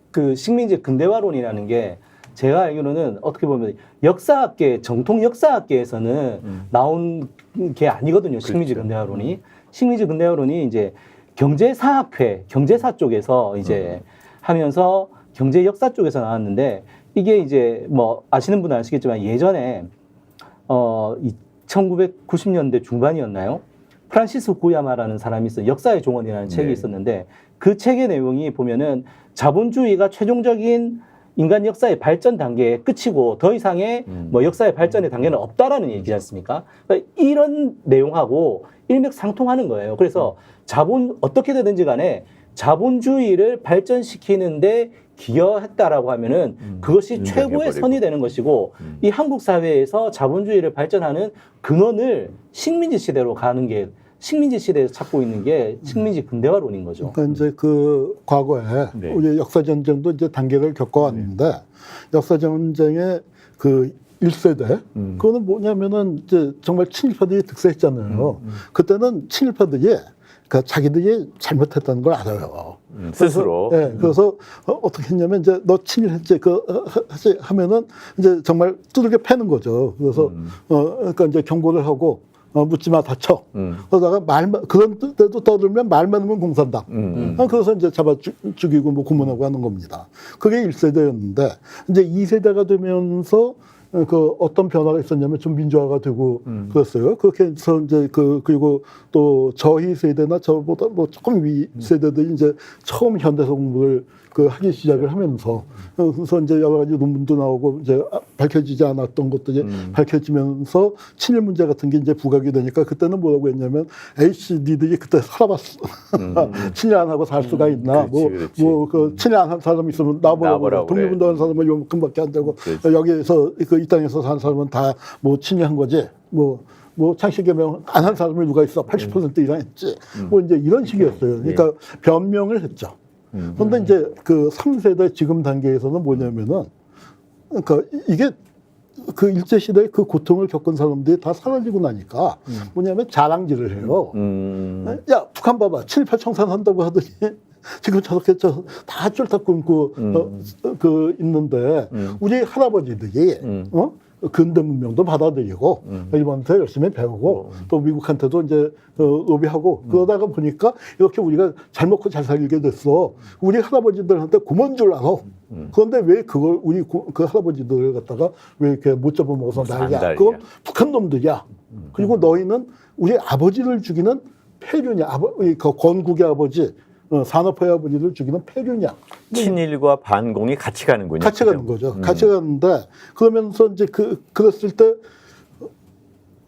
그 식민지 근대화론이라는 게 제가 알기로는 어떻게 보면 역사학계 정통 역사학계에서는 나온 게 아니거든요. 식민지 근대화론이 식민지 근대화론이 이제 경제사학회 경제사 쪽에서 이제 하면서 경제 역사 쪽에서 나왔는데 이게 이제 뭐 아시는 분은 아시겠지만 예전에 1990년대 중반이었나요? 프란시스 구야마라는 사람이 있어요. 역사의 종언이라는 책이 있었는데 그 책의 내용이 보면은 자본주의가 최종적인 인간 역사의 발전 단계의 끝이고 더 이상의 뭐 역사의 발전의 단계는 없다라는 얘기지 않습니까? 그러니까 이런 내용하고 일맥상통하는 거예요. 그래서 어떻게 되든지 간에 자본주의를 발전시키는데 기여했다라고 하면은 그것이 최고의 선이 되는 것이고 이 한국 사회에서 자본주의를 발전하는 근원을 식민지 시대로 가는 게 식민지 시대에서 찾고 있는 게 식민지 근대화론인 거죠. 그러니까 이제 그 과거에 우리 역사 전쟁도 이제 단계를 겪어왔는데 역사 전쟁의 그 1세대 그거는 뭐냐면은 이제 정말 친일파들이 득세했잖아요. 그때는 친일파들이 그러니까 자기들이 잘못했다는 걸 알아요. 스스로. 네, 그래서 어떻게 했냐면 이제 너 친일했지 하지 하면은 이제 정말 두들겨 패는 거죠. 그래서 그러니까 이제 경고를 하고 묻지 마 다쳐. 그러다가 그런 때도 떠들면 말 많으면 공산당. 그래서 이제 잡아 죽이고 뭐 고문하고 하는 겁니다. 그게 1세대였는데 이제 2세대가 되면서 그 어떤 변화가 있었냐면 좀 민주화가 되고 그랬어요. 그렇게 해서 이제 그리고 또 저희 세대나 저보다 뭐 조금 위 세대들이 이제 처음 현대사 공부를 하기 시작을 하면서 그래서 이제 여러 가지 논문도 나오고 이제 밝혀지지 않았던 것들이 밝혀지면서 친일 문제 같은 게 이제 부각이 되니까 그때는 뭐라고 했냐면 에이씨 니들이 그때 살아봤어. 친일 안 하고 살 수가 있나. 그 친일 안 한 사람 있으면 나보라고 독립운동하는 사람은 요만큼밖에 안 되고 여기에서 이 땅에서 사는 사람은 다 뭐 친일한 거지. 뭐 창씨개명 안 한 사람이 누가 있어? 80% 이상 했지. 뭐 이제 이런 식이었어요. 그러니까 변명을 했죠. 그런데 이제 그 3세대 지금 단계에서는 뭐냐면은 그러니까 이게 그 일제시대의 그 고통을 겪은 사람들이 다 사라지고 나니까 뭐냐면 자랑질을 해요. 야, 북한 봐봐. 친일파 청산한다고 하더니 지금 저렇게 다 쫄딱 굶고 있는데 우리 할아버지들이 근대 문명도 받아들이고 일본한테 열심히 배우고 또 미국한테도 이제 로비하고 그러다가 보니까 이렇게 우리가 잘 먹고 잘 살게 됐어. 우리 할아버지들한테 고마운 줄 알아. 그런데 왜 그걸 우리 그 할아버지들을 갖다가 왜 이렇게 못 잡아먹어서 난리야. 그건 북한 놈들이야. 그리고 너희는 우리 아버지를 죽이는 폐륜이야. 그 건국의 아버지. 산업화의 아버지를 죽이는 폐륜이야. 친일과 반공이 같이 가는군요. 같이 가는 거죠. 같이 가는데 그러면서 이제 그랬을 때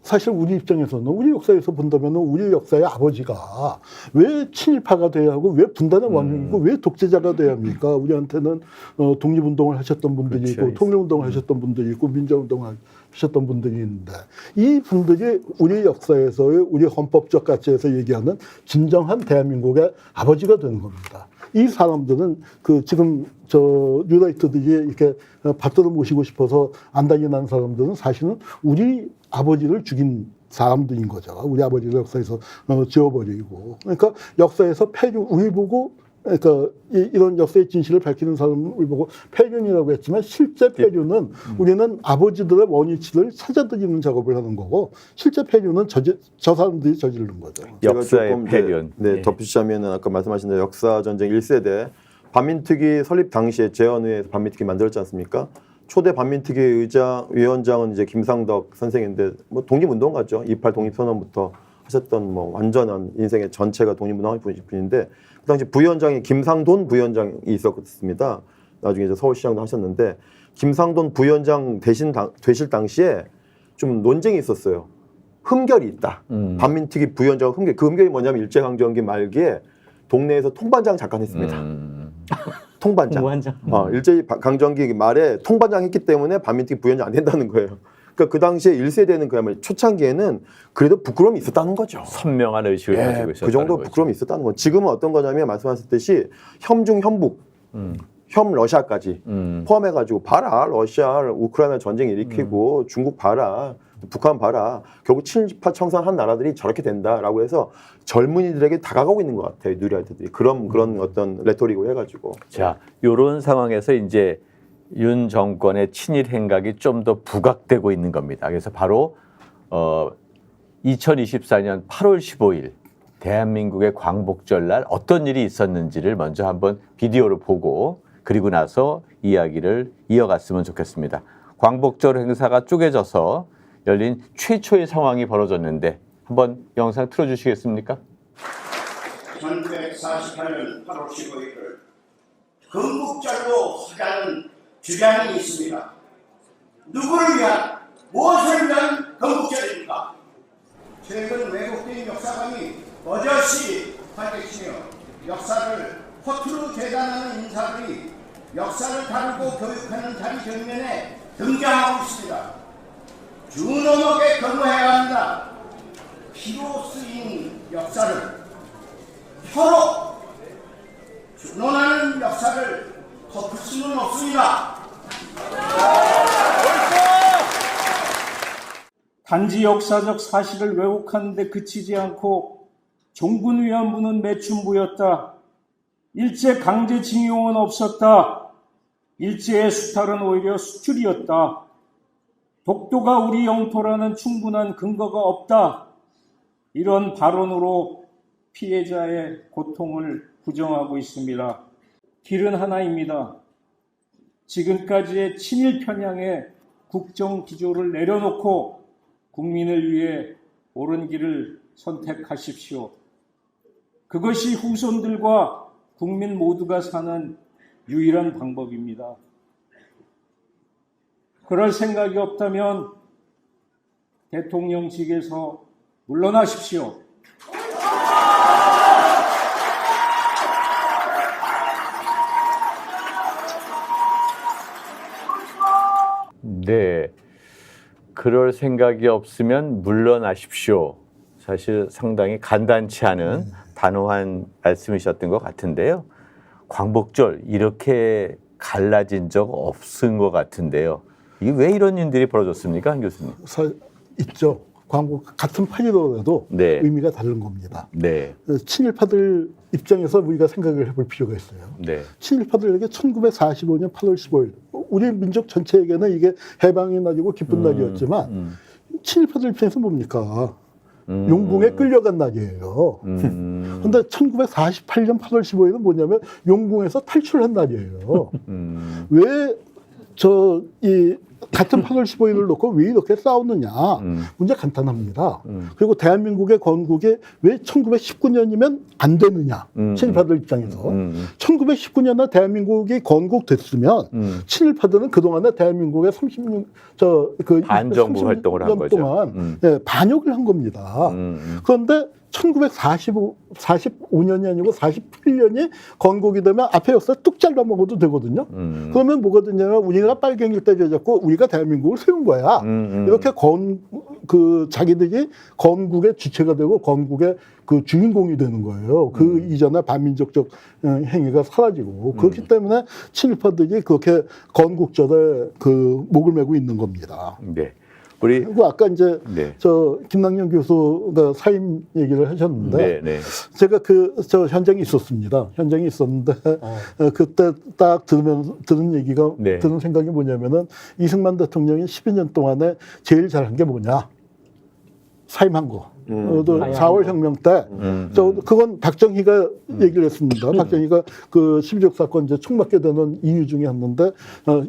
사실 우리 입장에서는 우리 역사에서 본다면 우리 역사의 아버지가 왜 친일파가 돼야 하고 왜 분단의 왕이고 왜 독재자가 돼야 합니까? 우리한테는 독립운동을 하셨던 분들이 그렇죠. 있고 통일운동을 하셨던 분들이 있고 민주운동을 하셨던 분들이 있는데 이 분들이 우리 역사에서의 우리 헌법적 가치에서 얘기하는 진정한 대한민국의 아버지가 되는 겁니다. 이 사람들은 그 지금 저 뉴라이트들이 이렇게 받들어 모시고 싶어서 안달이 난 사람들은 사실은 우리 아버지를 죽인 사람들인 거죠. 우리 아버지를 역사에서 지워버리고. 그러니까 역사에서 폐륜, 우리 보고 그러니까 이런 역사의 진실을 밝히는 사람을 보고 폐륜이라고 했지만 실제 폐륜은 우리는 아버지들의 원위치를 찾아드리는 작업을 하는 거고 실제 폐륜은 저 사람들이 저지르는 거죠. 역사의 조금 폐륜. 네, 예. 덧붙이자면 아까 말씀하신 대로 역사 전쟁 1세대 반민특위 설립 당시에 재헌회에서 반민특위 만들었지 않습니까? 초대 반민특위 위원장은 이제 김상덕 선생인데 뭐 독립운동가죠. 28 독립선언부터 하셨던 뭐 완전한 인생의 전체가 독립운동하는 분인데 그 당시 부위원장이 김상돈 부위원장이 있었습니다. 나중에 이제 서울시장도 하셨는데 김상돈 부위원장 되실 당시에 좀 논쟁이 있었어요. 흠결이 있다. 반민특위 부위원장 흠결. 그 흠결이 뭐냐면 일제강점기 말기에 동네에서 통반장 잠깐 했습니다. 통반장. 일제강점기 말에 통반장 했기 때문에 반민특위 부위원장 안 된다는 거예요. 그러니까 그 당시에 1세대는 그야말로 초창기에는 그래도 부끄러움이 있었다는 거죠. 선명한 의식을 가지고 있었다는 그 정도 거죠. 부끄러움이 있었다는 거. 지금은 어떤 거냐면 말씀하셨듯이 혐중, 혐북, 혐 러시아까지 포함해가지고 봐라. 러시아, 우크라이나 전쟁 일으키고 중국 봐라. 북한 봐라. 결국 친일파 청산한 나라들이 저렇게 된다라고 해서 젊은이들에게 다가가고 있는 것 같아요. 뉴라이트들이. 그런 어떤 레토릭을 해가지고. 자, 요런 상황에서 이제 윤 정권의 친일 행각이 좀 더 부각되고 있는 겁니다. 그래서 바로 2024년 8월 15일 대한민국의 광복절날 어떤 일이 있었는지를 먼저 한번 비디오로 보고 그리고 나서 이야기를 이어갔으면 좋겠습니다. 광복절 행사가 쪼개져서 열린 최초의 상황이 벌어졌는데 한번 영상 틀어주시겠습니까? 1948년 8월 15일을 건국절로 하자는 주장이 있습니다. 누구를 위한, 무엇을 위한 건국절입니까? 최근 왜곡된 역사관이 버젓이 밝혀지며 역사를 허투루 재단하는 인사들이 역사를 다루고 교육하는 자리 정면에 등장하고 있습니다. 준엄하게 거부해야 합니다. 피로 쓰인 역사를 혀로 준엄하는 역사를 덮을 수는 없습니다. 단지 역사적 사실을 왜곡하는 데 그치지 않고 종군위안부는 매춘부였다. 일제 강제징용은 없었다. 일제의 수탈은 오히려 수출이었다. 독도가 우리 영토라는 충분한 근거가 없다. 이런 발언으로 피해자의 고통을 부정하고 있습니다. 길은 하나입니다. 지금까지의 친일 편향의 국정 기조를 내려놓고 국민을 위해 옳은 길을 선택하십시오. 그것이 후손들과 국민 모두가 사는 유일한 방법입니다. 그럴 생각이 없다면 대통령직에서 물러나십시오. 네, 그럴 생각이 없으면 물러나십시오. 사실 상당히 간단치 않은 단호한 말씀이셨던 것 같은데요. 광복절 이렇게 갈라진 적 없은 것 같은데요. 이게 왜 이런 일들이 벌어졌습니까, 한 교수님? 있죠. 광복 같은 판이더라도 네. 의미가 다른 겁니다. 네, 친일파들 입장에서 우리가 생각을 해볼 필요가 있어요. 네, 친일파들에게 1945년 8월 15일 우리 민족 전체에게는 이게 해방의 날이고 기쁜 날이었지만 친일파들 입장에서 뭡니까? 용궁에 끌려간 날이에요. 그런데 1948년 8월 15일은 뭐냐면 용궁에서 탈출한 날이에요. 왜 이 같은 8월 15일을 놓고 왜 이렇게 싸웠느냐. 문제 간단합니다. 그리고 대한민국의 건국이 왜 1919년이면 안 되느냐. 친일파들 입장에서. 1919년에 대한민국이 건국됐으면 친일파들은 그동안에 대한민국의 36, 반정부 활동을 한 거죠. 동안 네, 반역을 한 겁니다. 그런데 1945년이 아니고 47년이 건국이 되면 앞에 역사 뚝 잘라 먹어도 되거든요. 그러면 뭐가 되냐면 우리가 빨갱이를 때려잡고 우리가 대한민국을 세운 거야. 이렇게 자기들이 건국의 주체가 되고 건국의 그 주인공이 되는 거예요. 그 이전에 반민족적 행위가 사라지고 그렇기 때문에 친일파들이 그렇게 건국절에 그 목을 메고 있는 겁니다. 네. 우리 그리고 아까 이제 네. 저 김남년 교수가 사임 얘기를 하셨는데 네, 네. 제가 저 현장에 있었습니다. 현장에 있었는데 그때 딱 들은 얘기가 네. 드는 생각이 뭐냐면은 이승만 대통령이 12년 동안에 제일 잘한 게 뭐냐? 사임한 거. 또 4월 혁명 때, 그건 박정희가 얘기를 했습니다. 박정희가 그 12.6 사건 이제 총맞게 되는 이유 중에 하나인데,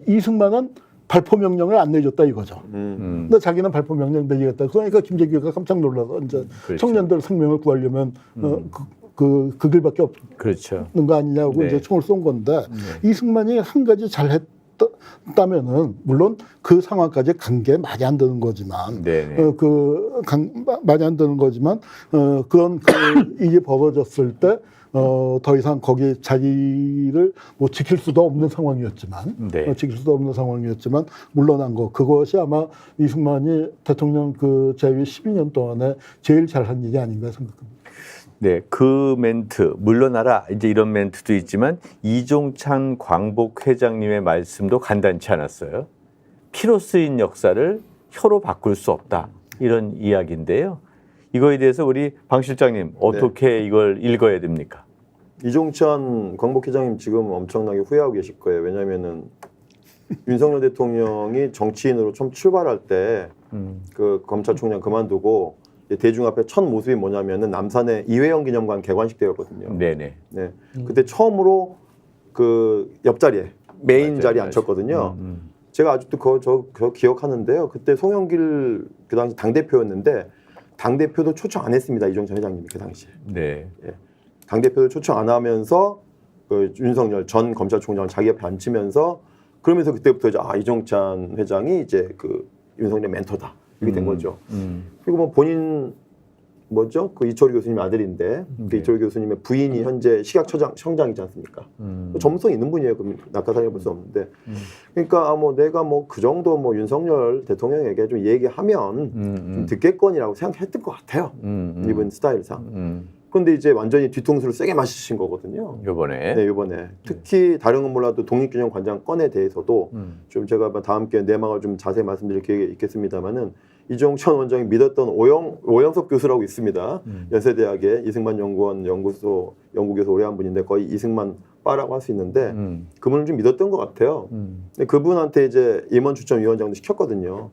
이승만은 발포 명령을 안 내줬다 이거죠. 근데 자기는 발포 명령 내리겠다. 그러니까 김재규가 깜짝 놀라서 이제 그렇죠. 청년들 생명을 구하려면 그 길밖에 없는 그렇죠. 거 아니냐고 네. 이제 총을 쏜 건데 이승만이 한 가지 잘했다면은 물론 그 상황까지 간 게 말이 안 되는 거지만 네네. 말이 안 되는 거지만 그런 일이 벌어졌을 때 더 이상 거기 자리를 뭐 지킬 수도 없는 상황이었지만, 네. 지킬 수도 없는 상황이었지만, 물러난 거. 그것이 아마 이승만이 대통령 그 재위 12년 동안에 제일 잘한 일이 아닌가 생각합니다. 네, 그 멘트, 물러나라, 이제 이런 멘트도 있지만, 이종찬 광복 회장님의 말씀도 간단치 않았어요. 피로 쓰인 역사를 혀로 바꿀 수 없다. 이런 이야기인데요. 이거에 대해서 우리 방 실장님 어떻게 이걸 읽어야 됩니까? 이종찬 광복회장님 지금 엄청나게 후회하고 계실 거예요. 왜냐하면은 윤석열 대통령이 정치인으로 처음 출발할 때 그 검찰총장 그만두고 대중 앞에 첫 모습이 뭐냐면은 남산의 이회영 기념관 개관식 때였거든요. 네네. 네, 그때 처음으로 그 옆자리에 메인 맞아요, 자리에 맞아요. 앉혔거든요. 제가 아직도 그거 기억하는데요. 그때 송영길 그 당시 당대표였는데 당대표도 초청 안 했습니다. 이종찬 회장님이 그 당시에. 네. 예. 당대표도 초청 안 하면서 그 윤석열 전 검찰총장을 자기 옆에 앉히면서 그러면서 그때부터 이제 이종찬 회장이 이제 그 윤석열의 멘토다. 이렇게 된 거죠. 그리고 뭐 본인 뭐죠? 그 이철우 교수님 아들인데 그 이철우 교수님의 부인이 현재 식약청장이지 않습니까? 전문성 있는 분이에요. 그럼 낙하산해 볼 수 없는데. 그러니까 뭐 내가 뭐 그 정도 뭐 윤석열 대통령에게 좀 얘기하면 좀 듣겠거니라고 생각했던 것 같아요. 이번 스타일상. 그런데 이제 완전히 뒤통수를 세게 맞으신 거거든요. 요번에. 네, 이번에. 특히 다른 건 몰라도 독립균형관장 건에 대해서도 좀 제가 다음 기회에 내막을 좀 자세히 말씀드릴 기회가 있겠습니다만은 이종찬 원장이 믿었던 오영석 교수라고 있습니다. 연세대학의 이승만 연구원 연구교수 오래 한 분인데 거의 이승만 빠라고 할 수 있는데 그분을 좀 믿었던 것 같아요. 근데 그분한테 이제 임원 추천위원장도 시켰거든요.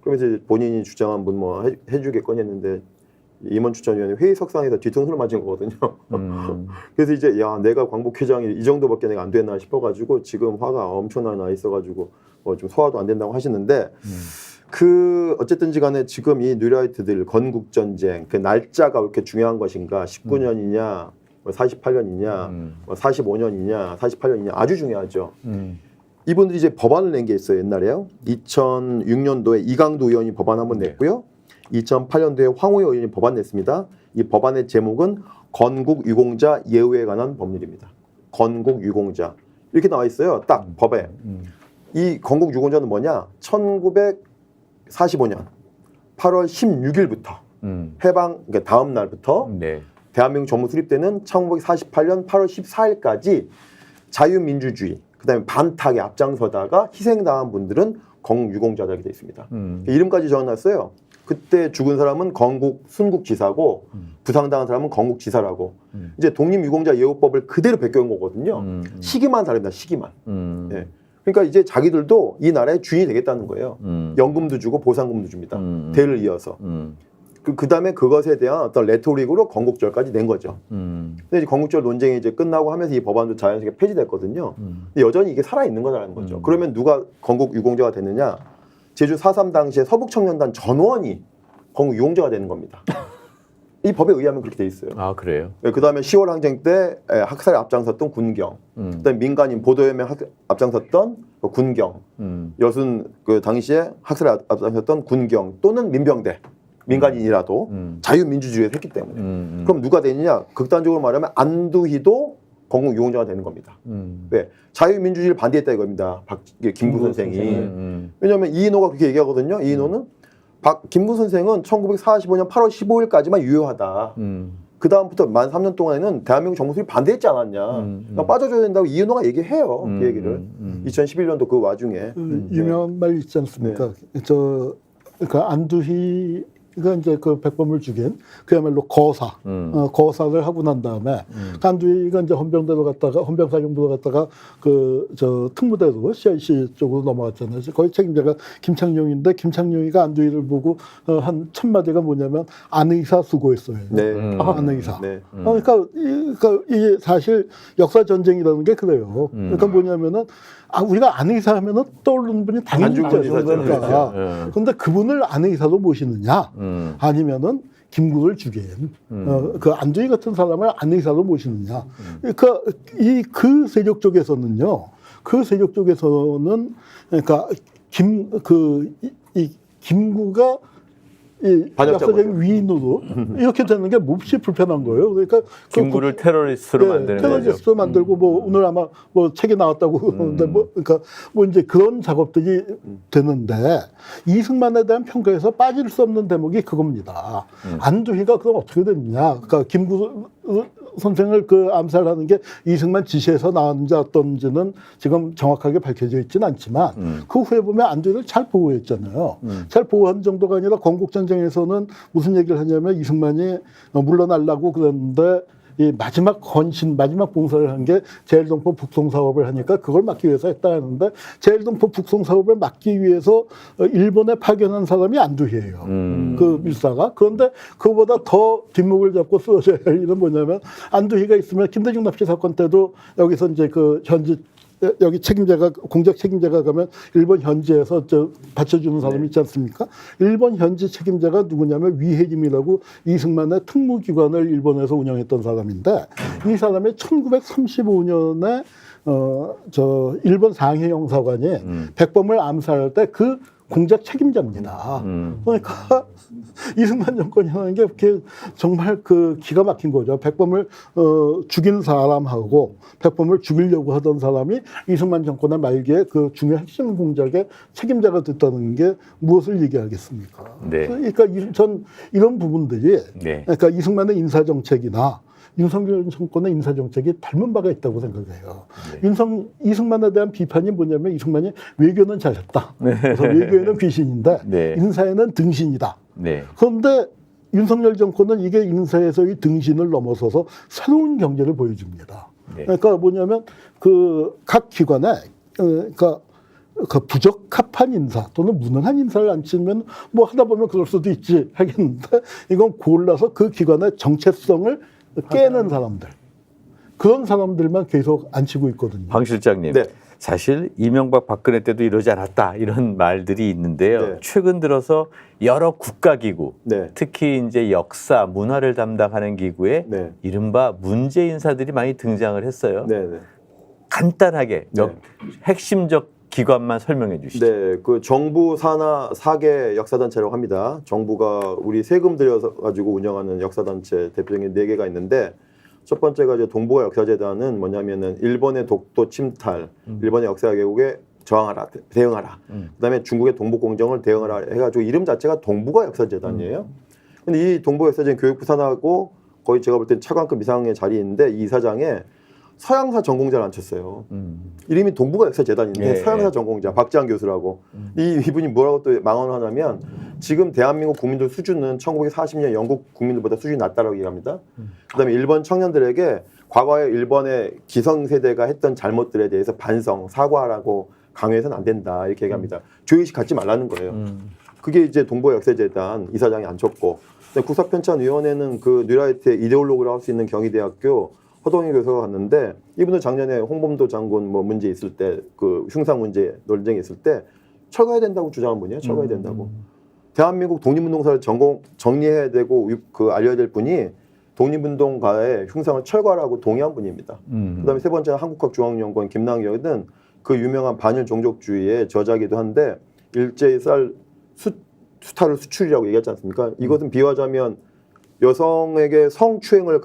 그러면서 이제 본인이 주장한 분 뭐 해주겠거니 했는데 임원 추천위원회 회의석상에서 뒤통수를 맞은 거거든요. 그래서 이제 야 내가 광복회장이 이 정도밖에 내가 안 되나 싶어가지고 지금 화가 엄청나게 나 있어가지고 뭐 좀 소화도 안 된다고 하시는데 그 어쨌든지 간에 지금 이 뉴라이트들 건국전쟁 그 날짜가 왜 이렇게 중요한 것인가 19년이냐 48년이냐 45년이냐 48년이냐 아주 중요하죠. 이분들이 이제 법안을 낸 게 있어요. 옛날에요. 2006년도에 이강도 의원이 법안 한번 냈고요. 2008년도에 황우여 의원이 법안 냈습니다. 이 법안의 제목은 건국 유공자 예우에 관한 법률입니다. 건국 유공자 이렇게 나와 있어요. 딱 법에. 이 건국 유공자는 뭐냐? 1945년 8월 16일부터 해방 그러니까 다음 날부터 네. 대한민국 정부 수립되는 1948년 8월 14일까지 자유민주주의 그다음에 반탁에 앞장서다가 희생당한 분들은 건국 유공자다 이렇게 돼 있습니다. 이름까지 적어놨어요. 그때 죽은 사람은 건국 순국지사고 부상당한 사람은 건국지사라고 이제 독립유공자 예우법을 그대로 베껴온 거거든요. 시기만 다릅니다. 시기만. 예. 그러니까 이제 자기들도 이 나라의 주인이 되겠다는 거예요. 연금도 주고 보상금도 줍니다. 대를 이어서. 그다음에 그것에 대한 어떤 레토릭으로 건국절까지 낸 거죠. 근데 이제 건국절 논쟁이 이제 끝나고 하면서 이 법안도 자연스럽게 폐지됐거든요. 근데 여전히 이게 살아 있는 거라는 거죠. 그러면 누가 건국 유공자가 됐느냐? 제주 4.3 당시에 서북청년단 전원이 건국 유공자가 되는 겁니다. 이 법에 의하면 그렇게 돼 있어요. 아, 그래요? 그다음에 10월 항쟁 때 학살에 앞장섰던 군경, 그다음에 민간인 보도연맹 앞장섰던 군경, 여순 그 당시에 학살에 앞장섰던 군경 또는 민병대 민간인이라도 자유민주주의를 했기 때문에 그럼 누가 되느냐? 극단적으로 말하면 안두희도 건국 유공자가 되는 겁니다. 왜? 자유민주주의를 반대했다 이겁니다. 김구 선생이. 왜냐하면 이인호가 그렇게 얘기하거든요. 이인호는 김구 선생은 1945년 8월 15일까지만 유효하다. 그 다음부터 만 3년 동안에는 대한민국 정부 수립 반대했지 않았냐. 그러니까 빠져줘야 된다고 이인호가 얘기해요. 그 얘기를. 2011년도 그 와중에. 유명한 말 있지 않습니까? 그러니까 안두희가 이제 그 백범을 죽인 그야말로 거사를 하고 난 다음에 안두희가 이제 헌병사령부로 갔다가 그 저 특무대로 CIC 쪽으로 넘어갔잖아요. 거기 책임자가 김창룡인데 김창룡이가 안두희를 보고 한 첫 마디가 뭐냐면 안의사 수고했어요. 네. 안의사. 네. 그러니까 이게 사실 역사 전쟁이라는 게 그래요. 그러니까 뭐냐면은 우리가 안의사 하면은 떠오르는 분이 당연히 있죠. 그러니까. 그런데 그분을 안의사로 모시느냐, 아니면은 김구를 죽인 그 안두희 같은 사람을 안의사로 모시느냐. 그러니까 그 세력 쪽에서는요. 그 세력 쪽에서는 그러니까 김구가 이 역사적인 위인으로 이렇게 되는 게 몹시 불편한 거예요. 그러니까 김구를 테러리스트로 만드는 거죠. 테러리스트로 만들고 뭐 오늘 아마 뭐 책에 나왔다고 그러는데 그러니까 이제 그런 작업들이 되는데 이승만에 대한 평가에서 빠질 수 없는 대목이 그겁니다. 안두희가 그럼 어떻게 됐냐? 그러니까 김구 선생을 그 암살하는 게 이승만 지시에서 나왔는지 어떤지는 지금 정확하게 밝혀져 있지는 않지만 그 후에 보면 안두희를 잘 보호했잖아요. 잘 보호한 정도가 아니라 건국전쟁에서는 무슨 얘기를 하냐면 이승만이 물러나려고 그랬는데 이 마지막 헌신, 마지막 봉사를 한 게 제일동포 북송 사업을 하니까 그걸 막기 위해서 했다 하는데 제일동포 북송 사업을 막기 위해서 일본에 파견한 사람이 안두희예요. 그 밀사가. 그런데 그보다 더 뒷목을 잡고 쓰러져야 할 일은 뭐냐면 안두희가 있으면 김대중 납치 사건 때도 여기서 이제 그 현지 여기 책임자가 공작 책임자가 가면 일본 현지에서 받쳐주는 사람이 있지 않습니까? 일본 현지 책임자가 누구냐면 위해림이라고 이승만의 특무기관을 일본에서 운영했던 사람인데 이 사람이 1935년에 일본 상해 영사관이 백범을 암살할 때 그 공작 책임자입니다. 그러니까 이승만 정권이 하는 게 그렇게 정말 그 기가 막힌 거죠. 백범을 죽인 사람하고 백범을 죽이려고 하던 사람이 이승만 정권의 말기에 그 중요한 핵심 공작의 책임자가 됐다는 게 무엇을 얘기하겠습니까? 네. 그러니까 전 이런 부분들이 네. 그러니까 이승만의 인사정책이나 윤석열 정권의 인사정책이 닮은 바가 있다고 생각해요. 이승만에 대한 비판이 뭐냐면 이승만이 외교는 잘했다. 그래서 외교에는 귀신인데 네. 인사에는 등신이다. 네. 그런데 윤석열 정권은 이게 인사에서의 등신을 넘어서서 새로운 경제를 보여줍니다. 네. 그러니까 뭐냐면 그 각 기관에 그러니까 그 부적합한 인사 또는 무능한 인사를 안 치면 뭐 하다 보면 그럴 수도 있지 하겠는데 이건 골라서 그 기관의 정체성을 깨는 사람들 그런 사람들만 계속 앉히고 있거든요. 방 실장님, 네. 사실 이명박 박근혜 때도 이러지 않았다 이런 말들이 있는데요. 네. 최근 들어서 여러 국가기구, 네. 특히 이제 역사, 문화를 담당하는 기구에 네. 이른바 문제 인사들이 많이 등장을 했어요. 네, 네. 간단하게 네. 핵심적 기관만 설명해 주시죠. 네, 그 정부 산하 4개 역사단체라고 합니다. 정부가 우리 세금 들여서 가지고 운영하는 역사단체 대표적인 4개가 있는데 첫 번째가 이제 동북아 역사재단은 뭐냐면은 일본의 독도 침탈, 일본의 역사 왜곡에 저항하라, 대응하라. 그다음에 중국의 동북공정을 대응하라 해가지고 이름 자체가 동북아 역사재단이에요. 근데 이 동북아 역사재단 교육부 산하고 거의 제가 볼 땐 차관급 이상의 자리에 있는데 이 이사장에 서양사 전공자를 앉혔어요. 이름이 동북아 역사재단인데 예, 서양사 예. 전공자 박지한 교수라고. 이분이 뭐라고 또 망언을 하냐면 지금 대한민국 국민들 수준은 1940년 영국 국민들보다 수준이 낮다라고 얘기합니다. 그다음에 일본 청년들에게 과거에 일본의 기성세대가 했던 잘못들에 대해서 반성, 사과하라고 강요해서는 안 된다 이렇게 얘기합니다. 죄의식 갖지 말라는 거예요. 그게 이제 동북아 역사재단 이사장이 앉혔고 국사편찬위원회는 그 뉴라이트의 이데올로그를 할 수 있는 경희대학교 허동희 교수가 갔는데 이분은 작년에 홍범도 장군 뭐 문제 있을 때 그 흉상 문제 논쟁이 있을 때 철거해야 된다고 주장한 분이에요. 철거해야 된다고. 대한민국 독립운동사를 정리해야 되고 그 알려야 될 분이 독립운동가의 흉상을 철거하라고 동의한 분입니다. 그다음에 세 번째는 한국학중앙연구원 김남경은 그 유명한 반일 종족주의의 저자기도 한데 일제히 쌀 수탈을 수출이라고 얘기하지 않습니까? 이것은 비유하자면 여성에게 성추행을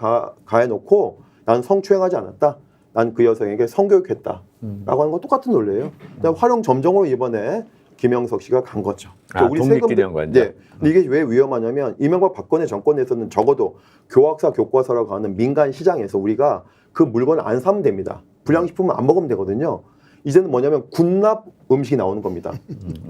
가해놓고 난 성추행하지 않았다. 난 그 여성에게 성교육했다. 라고 하는 건 똑같은 논리예요. 활용 점정으로 이번에 김영석 씨가 간 거죠. 독립기념관이요. 네. 근데 이게 왜 위험하냐면 이명박 박근혜 정권에서는 적어도 교학사 교과서라고 하는 민간 시장에서 우리가 그 물건을 안 사면 됩니다. 불량식품은 안 먹으면 되거든요. 이제는 뭐냐면 군납 음식이 나오는 겁니다.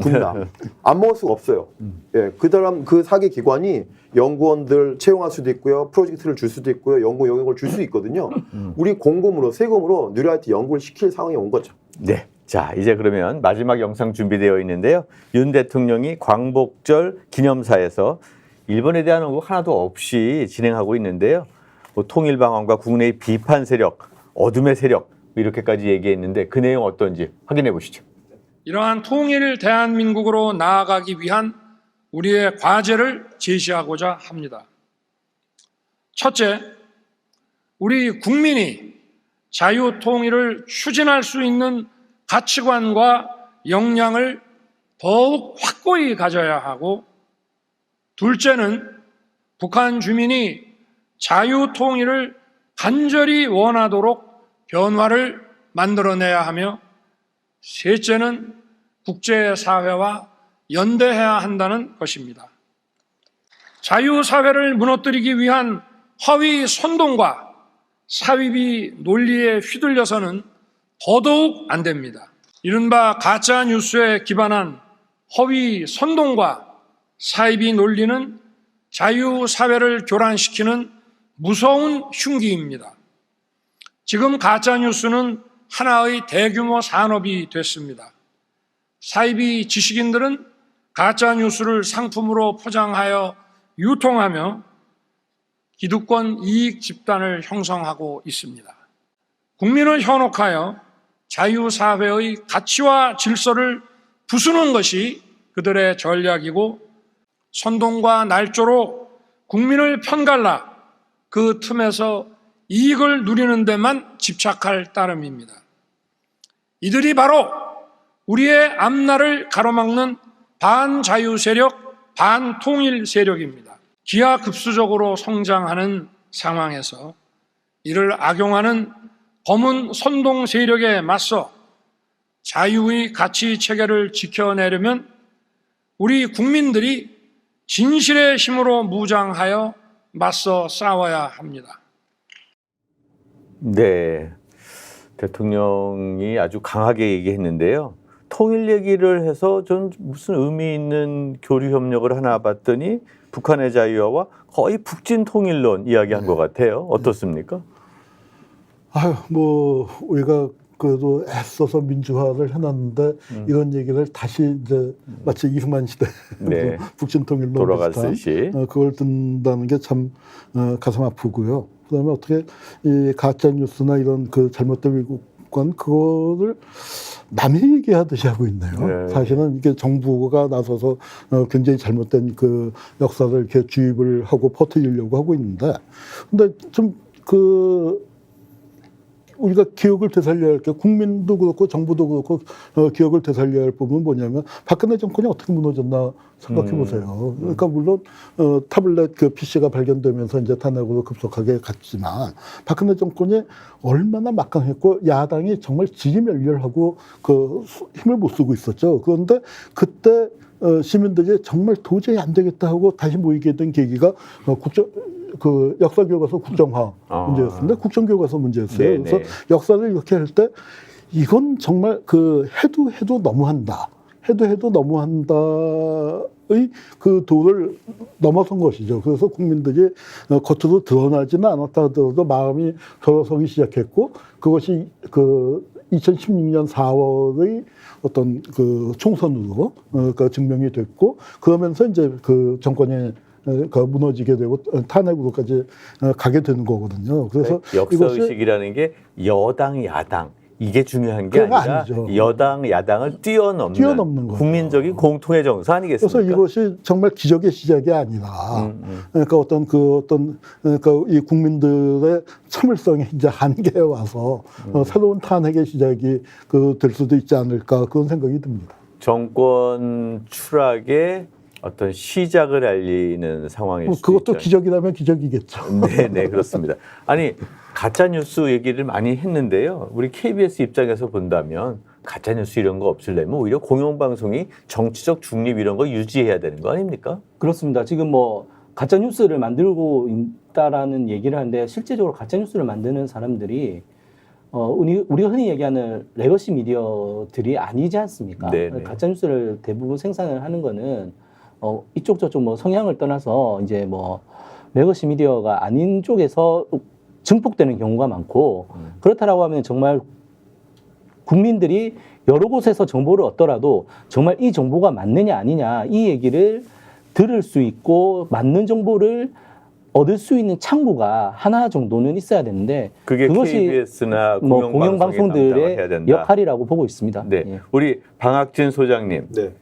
군납. 안 먹을 수가 없어요. 예, 그 사기 기관이 연구원들 채용할 수도 있고요. 프로젝트를 줄 수도 있고요. 연구 영역을 줄 수 있거든요. 우리 공금으로 세금으로 뉴라이트 연구를 시킬 상황이 온 거죠. 네. 자, 이제 그러면 마지막 영상 준비되어 있는데요. 윤 대통령이 광복절 기념사에서 일본에 대한 언급 하나도 없이 진행하고 있는데요. 뭐 통일 방안과 국내의 비판 세력, 어둠의 세력 이렇게까지 얘기했는데 그 내용 어떤지 확인해 보시죠. 이러한 통일 대한민국으로 나아가기 위한 우리의 과제를 제시하고자 합니다. 첫째, 우리 국민이 자유 통일을 추진할 수 있는 가치관과 역량을 더욱 확고히 가져야 하고, 둘째는 북한 주민이 자유 통일을 간절히 원하도록 변화를 만들어내야 하며, 셋째는 국제사회와 연대해야 한다는 것입니다. 자유사회를 무너뜨리기 위한 허위 선동과 사위비 논리에 휘둘려서는 더더욱 안 됩니다. 이른바 가짜뉴스에 기반한 허위 선동과 사위비 논리는 자유사회를 교란시키는 무서운 흉기입니다. 지금 가짜뉴스는 하나의 대규모 산업이 됐습니다. 사이비 지식인들은 가짜뉴스를 상품으로 포장하여 유통하며 기득권 이익 집단을 형성하고 있습니다. 국민을 현혹하여 자유사회의 가치와 질서를 부수는 것이 그들의 전략이고, 선동과 날조로 국민을 편갈라 그 틈에서 이익을 누리는 데만 집착할 따름입니다. 이들이 바로 우리의 앞날을 가로막는 반자유 세력, 반통일 세력입니다. 기하급수적으로 성장하는 상황에서 이를 악용하는 검은 선동 세력에 맞서 자유의 가치 체계를 지켜내려면 우리 국민들이 진실의 힘으로 무장하여 맞서 싸워야 합니다. 네. 대통령이 아주 강하게 얘기했는데요. 통일 얘기를 해서 전 무슨 의미 있는 교류 협력을 하나 봤더니 북한의 자유화와 거의 북진 통일론 이야기한 것 같아요. 어떻습니까? 아유, 뭐 우리가 그래도 애써서 민주화를 해놨는데 이런 얘기를 다시 이제 마치 이승만 시대 네. 북진 통일론 돌아갔듯이 그걸 듣는다는 게 참 가슴 아프고요. 그다음에 어떻게 이 가짜 뉴스나 이런 그 잘못된 왜곡관 그거를 남이 얘기하듯이 하고 있네요. 네. 사실은 이게 정부가 나서서 굉장히 잘못된 그 역사를 이렇게 주입을 하고 퍼뜨리려고 하고 있는데, 근데 좀 우리가 기억을 되살려야 할 게, 국민도 그렇고 정부도 그렇고 기억을 되살려야 할 부분은 뭐냐면 박근혜 정권이 어떻게 무너졌나 생각해 보세요. 그러니까 물론 타블렛 그 PC가 발견되면서 이제 탄핵으로 급속하게 갔지만 박근혜 정권이 얼마나 막강했고 야당이 정말 지지멸렬하고 그 힘을 못 쓰고 있었죠. 그런데 그때 시민들이 정말 도저히 안 되겠다 하고 다시 모이게 된 계기가 역사교과서 국정화 문제였습니다. 국정교과서 문제였어요. 네네. 그래서 역사를 이렇게 할 때 이건 정말 해도 너무한다. 해도 너무한다의 그 도를 넘어선 것이죠. 그래서 국민들이 겉으로 드러나지는 않았다 하더라도 마음이 돌아서기 시작했고, 그것이 2016년 4월의 어떤 그 총선으로 증명이 됐고, 그러면서 이제 그 정권이 무너지게 되고 탄핵으로까지 가게 되는 거거든요. 그래서 역사 의식이라는 게 여당 야당 이게 중요한 게 그건 아니라 아니죠. 여당 야당을 뛰어넘는 거죠. 국민적인 공통의 정서 아니겠습니까? 그래서 이것이 정말 기적의 시작이 아니라 그러니까 그러니까 이 국민들의 참을성이 이제 한계에 와서 새로운 탄핵의 시작이 될 수도 있지 않을까 그런 생각이 듭니다. 정권 추락의 어떤 시작을 알리는 상황일 수도 그것도 있죠. 기적이라면 기적이겠죠. 네, 그렇습니다. 아니 가짜 뉴스 얘기를 많이 했는데요. 우리 KBS 입장에서 본다면 가짜 뉴스 이런 거 없으려면 오히려 공영방송이 정치적 중립 이런 거 유지해야 되는 거 아닙니까? 그렇습니다. 지금 뭐 가짜 뉴스를 만들고 있다라는 얘기를 하는데 실제적으로 가짜 뉴스를 만드는 사람들이 우리가 흔히 얘기하는 레거시 미디어들이 아니지 않습니까? 네네. 가짜 뉴스를 대부분 생산을 하는 거는 이쪽 저쪽 뭐 성향을 떠나서 이제 뭐 레거시 미디어가 아닌 쪽에서 증폭되는 경우가 많고 그렇다라고 하면 정말 국민들이 여러 곳에서 정보를 얻더라도 정말 이 정보가 맞느냐 아니냐 이 얘기를 들을 수 있고 맞는 정보를 얻을 수 있는 창구가 하나 정도는 있어야 되는데 그게 그것이 KBS나 뭐 공영방송들의 해야 된다. 역할이라고 보고 있습니다. 네, 예. 우리 방학진 소장님 네.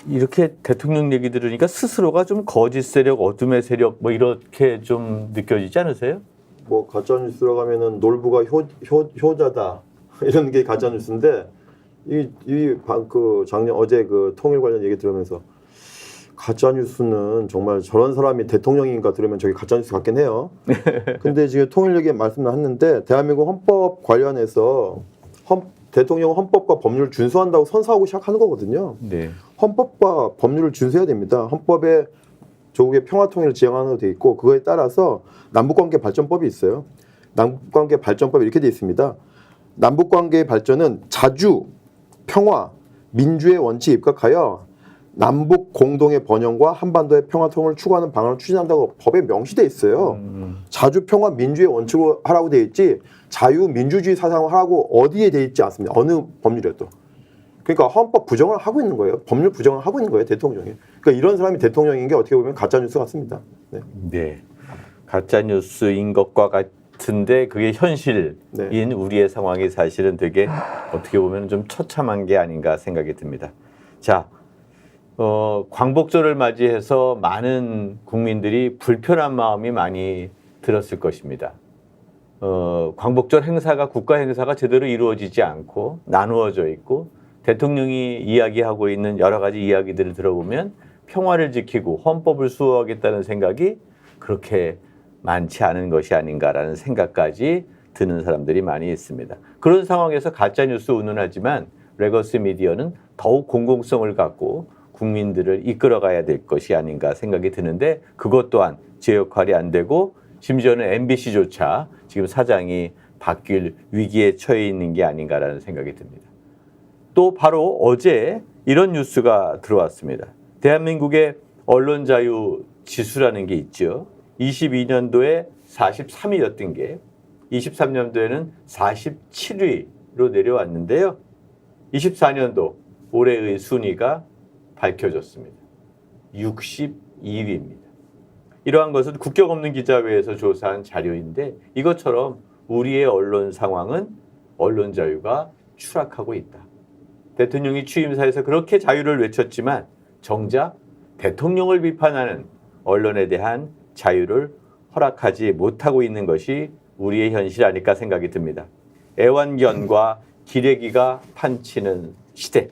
이렇게 대통령 얘기 들으니까 스스로가 좀 거짓 세력, 어둠의 세력 뭐 이렇게 좀 느껴지지 않으세요? 뭐 가짜 뉴스라고 하면은 놀부가 효자다 이런 게 가짜 뉴스인데 그 작년 어제 그 통일 관련 얘기 들으면서 가짜 뉴스는 정말 저런 사람이 대통령인가 들으면 저게 가짜 뉴스 같긴 해요. 근데 지금 통일 얘기 말씀하셨는데 대한민국 헌법 관련해서 대통령은 헌법과 법률을 준수한다고 선서하고 시작하는 거거든요. 네. 헌법과 법률을 준수해야 됩니다. 헌법에 조국의 평화통일을 지향하는 돼 있고 그거에 따라서 남북관계 발전법이 있어요. 남북관계 발전법이 이렇게 돼 있습니다. 남북관계의 발전은 자주, 평화, 민주의 원칙에 입각하여 남북 공동의 번영과 한반도의 평화통일을 추구하는 방안을 추진한다고 법에 명시돼 있어요. 자주, 평화, 민주의 원칙으로 하라고 돼 있지 자유, 민주주의 사상을 하라고 어디에 돼 있지 않습니다. 어느 법률에도. 그러니까 헌법 부정을 하고 있는 거예요. 법률 부정을 하고 있는 거예요. 대통령이. 그러니까 이런 사람이 대통령인 게 어떻게 보면 가짜뉴스 같습니다. 네. 네. 가짜 뉴스인 것과 같은데 그게 현실인 네. 우리의 상황이 사실은 되게 어떻게 보면 좀 처참한 게 아닌가 생각이 듭니다. 자, 광복절을 맞이해서 많은 국민들이 불편한 마음이 많이 들었을 것입니다. 광복절 행사가 국가 행사가 제대로 이루어지지 않고 나누어져 있고 대통령이 이야기하고 있는 여러 가지 이야기들을 들어보면 평화를 지키고 헌법을 수호하겠다는 생각이 그렇게 많지 않은 것이 아닌가라는 생각까지 드는 사람들이 많이 있습니다. 그런 상황에서 가짜뉴스 운운하지만 레거시 미디어는 더욱 공공성을 갖고 국민들을 이끌어가야 될 것이 아닌가 생각이 드는데 그것 또한 제 역할이 안 되고 심지어는 MBC조차 지금 사장이 바뀔 위기에 처해 있는 게 아닌가라는 생각이 듭니다. 또 바로 어제 이런 뉴스가 들어왔습니다. 대한민국의 언론 자유 지수라는 게 있죠. 22년도에 43위였던 게 23년도에는 47위로 내려왔는데요. 24년도 올해의 순위가 밝혀졌습니다. 62위입니다. 이러한 것은 국격 없는 기자회에서 조사한 자료인데 이것처럼 우리의 언론 상황은 언론 자유가 추락하고 있다. 대통령이 취임사에서 그렇게 자유를 외쳤지만 정작 대통령을 비판하는 언론에 대한 자유를 허락하지 못하고 있는 것이 우리의 현실 아닐까 생각이 듭니다. 애완견과 기레기가 판치는 시대.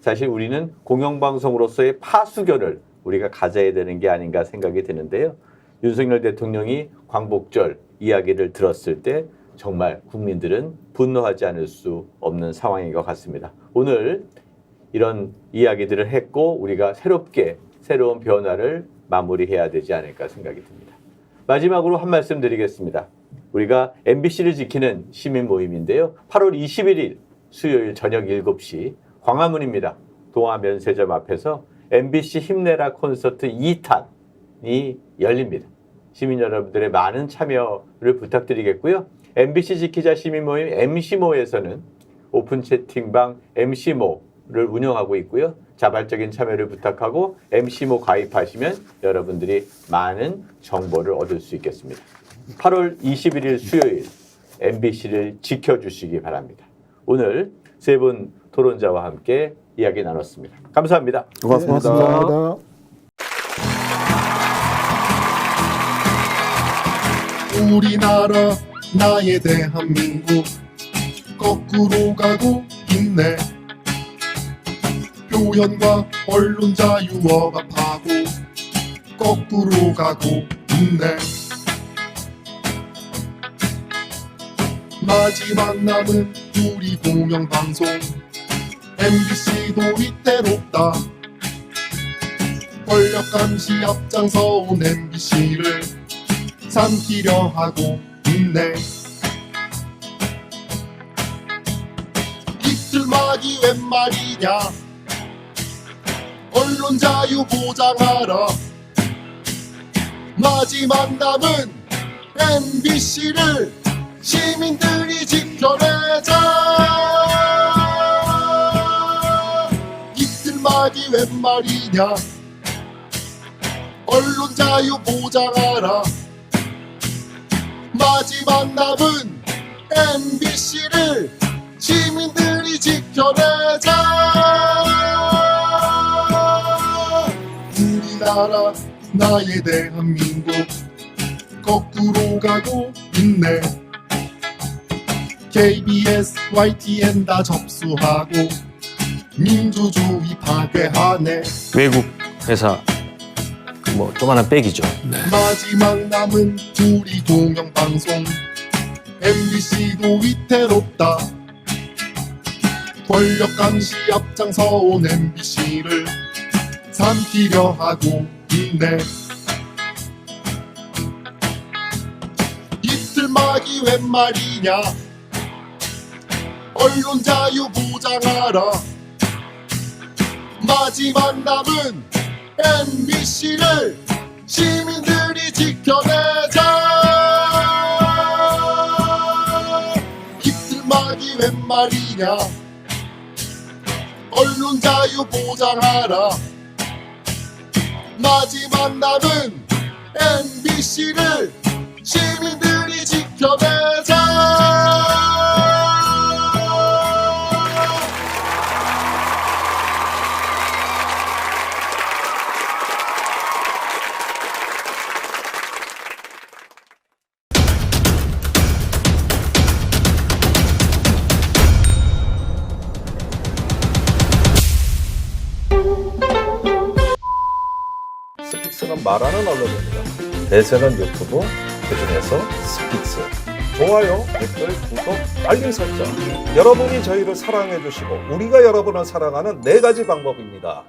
사실 우리는 공영방송으로서의 파수견을 우리가 가져야 되는 게 아닌가 생각이 드는데요. 윤석열 대통령이 광복절 이야기를 들었을 때 정말 국민들은 분노하지 않을 수 없는 상황인 것 같습니다. 오늘 이런 이야기들을 했고 우리가 새로운 변화를 마무리해야 되지 않을까 생각이 듭니다. 마지막으로 한 말씀 드리겠습니다. 우리가 MBC를 지키는 시민 모임인데요. 8월 21일 수요일 저녁 7시 광화문입니다. 동아면세점 앞에서 MBC 힘내라 콘서트 2탄이 열립니다. 시민 여러분들의 많은 참여를 부탁드리겠고요. MBC 지키자 시민 모임 MC모에서는 오픈 채팅방 MC모를 운영하고 있고요. 자발적인 참여를 부탁하고 MC모 가입하시면 여러분들이 많은 정보를 얻을 수 있겠습니다. 8월 21일 수요일 MBC를 지켜주시기 바랍니다. 오늘 세 분 토론자와 함께 이야기 나눴습니다. 감사합니다. 고맙습니다. 고맙습니다. 우리나라 나의 대한민국 거꾸로 가고 있네. 표현과 언론 자유 억압하고 거꾸로 가고 있네. 마지막 남은 우리 공영방송 MBC도 위태롭다. 권력 감시 앞장서온 MBC를 삼키려 하고 있네. 이틀막이 웬 말이냐. 언론 자유 보장하라. 마지막 남은 MBC를 시민들이 지켜내자. 이틀막이 웬 말이냐. 언론 자유 보장하라. 마지막 남은 MBC를 시민들이 지켜내자. 우리나라 나의 대한민국 거꾸로 가고 있네. KBS, YTN 다 접수하고 민주주의 파괴하네. 외국 회사 뭐 조그만한 백이죠. 마지막 남은 우리 공영방송 MBC도 위태롭다. 권력 감시 앞장서온 MBC를 삼키려 하고 있네. 이틀막이 웬 말이냐. 언론 자유 보장하라. 마지막 남은 MBC를 시민들이 지켜내자. 이틀막이 웬 말이냐. 언론 자유 보장하라. 마지막 남은 MBC를 시민들이 지켜내자. 스픽스는 말하는 언론입니다. 대세는 유튜브, 그중에서 스픽스. 좋아요, 댓글, 구독, 알림 설정. 여러분이 저희를 사랑해 주시고 우리가 여러분을 사랑하는 4가지 방법입니다.